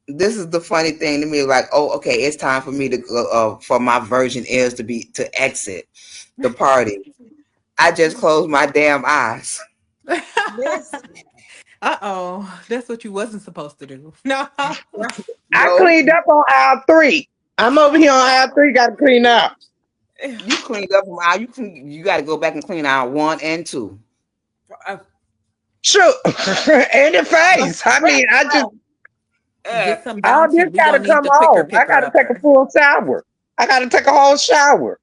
this is the funny thing to me, like, oh, okay, it's time for me to go, for my virgin ears to exit the party. I just closed my damn eyes. listen. that's what you wasn't supposed to do. No. Right. I No, cleaned up on aisle 3. I'm over here on aisle 3. Gotta clean up. you cleaned up from aisle. You got to go back and clean aisle 1 and 2. Uh, Shoot. In the face. I mean, uh, Get some all Bounty. this We gotta gonna need come the quicker off. I picker gotta take a upper. full shower. I gotta take a whole shower.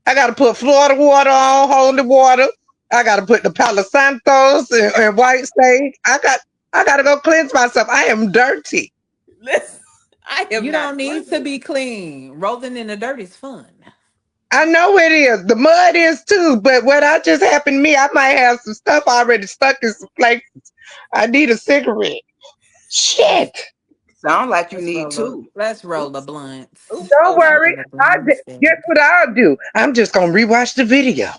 I gotta put Florida water on, holy water. I gotta put the Palo Santos and white sage. I gotta go cleanse myself. I am dirty. listen. I am You not don't need to dirty. be clean. Rolling in the dirt is fun. I know it is. The mud is too, but what I just happened to me, I might have some stuff already stuck in some places. I need a cigarette. Shit. Sound like you Let's need roll a two. let's roll the Oops. blunts. Oops. Don't Oh no. worry. Roll the blunts Guess then. what I'll do? I'm just gonna rewatch the video.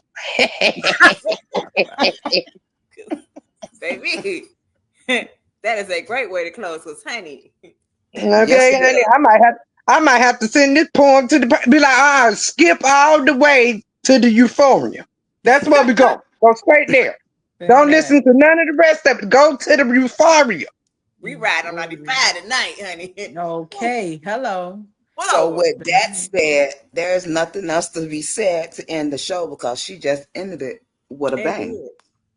Baby. That is a great way to close because honey. Yes, Okay, it honey. is. I might have to send this poem to the be like, skip all the way to the euphoria. That's where we go. Go straight there. Don't listen to none of the rest of it. Go to the euphoria. We ride on 95 tonight, honey. Okay. Hello. Pull So over. with that said, there's nothing else to be said to end the show because she just ended it with a It bang. did.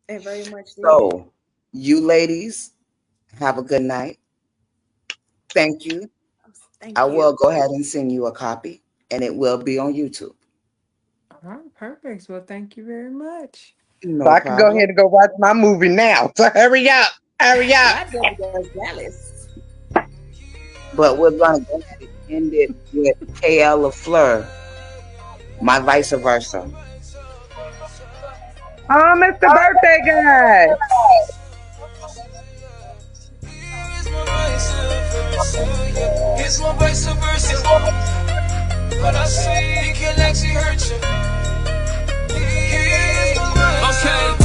It very much did. So you ladies have a good night. Thank you. Thank I you. will go ahead and send you a copy, and it will be on YouTube. All right, perfect. Well, thank you very much. So No I can go ahead problem. and go watch my movie now. So hurry up. Hurry up. My devil does Dallas. But we're gonna go ahead and end it with KL LaFleur, my vice versa. Oh, Mr. Birthday Guy. It's my vice versa. But I see it can actually hurt you. Okay,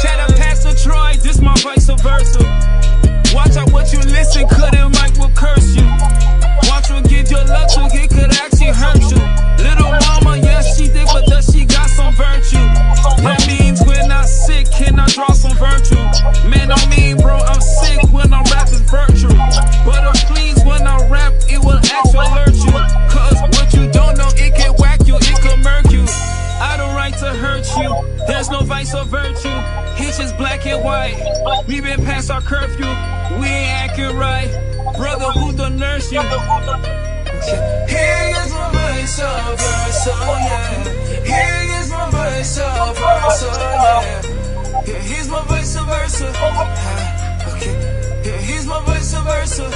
shout out Pastor Troy, this my vice versa. Watch out what you listen, couldn't Mike will curse you. Watch what get your luck, so it could actually hurt you. Little mama, yes she did, but does she got some virtue? That means when I'm sick, can I draw some virtue? Man, I mean, bro, I'm sick when I'm rapping virtue. But please, when I rap, it will actually alert you. Cause what you don't know, it can whack you, it can murk you. I don't right to hurt you, there's no vice or virtue. It's just black and white, we been past our curfew. We ain't acting right, brother, who done nurse you? Here is my vice versa, yeah. Here is my vice versa, yeah. Here's my vice versa. Okay. Here's my vice versa.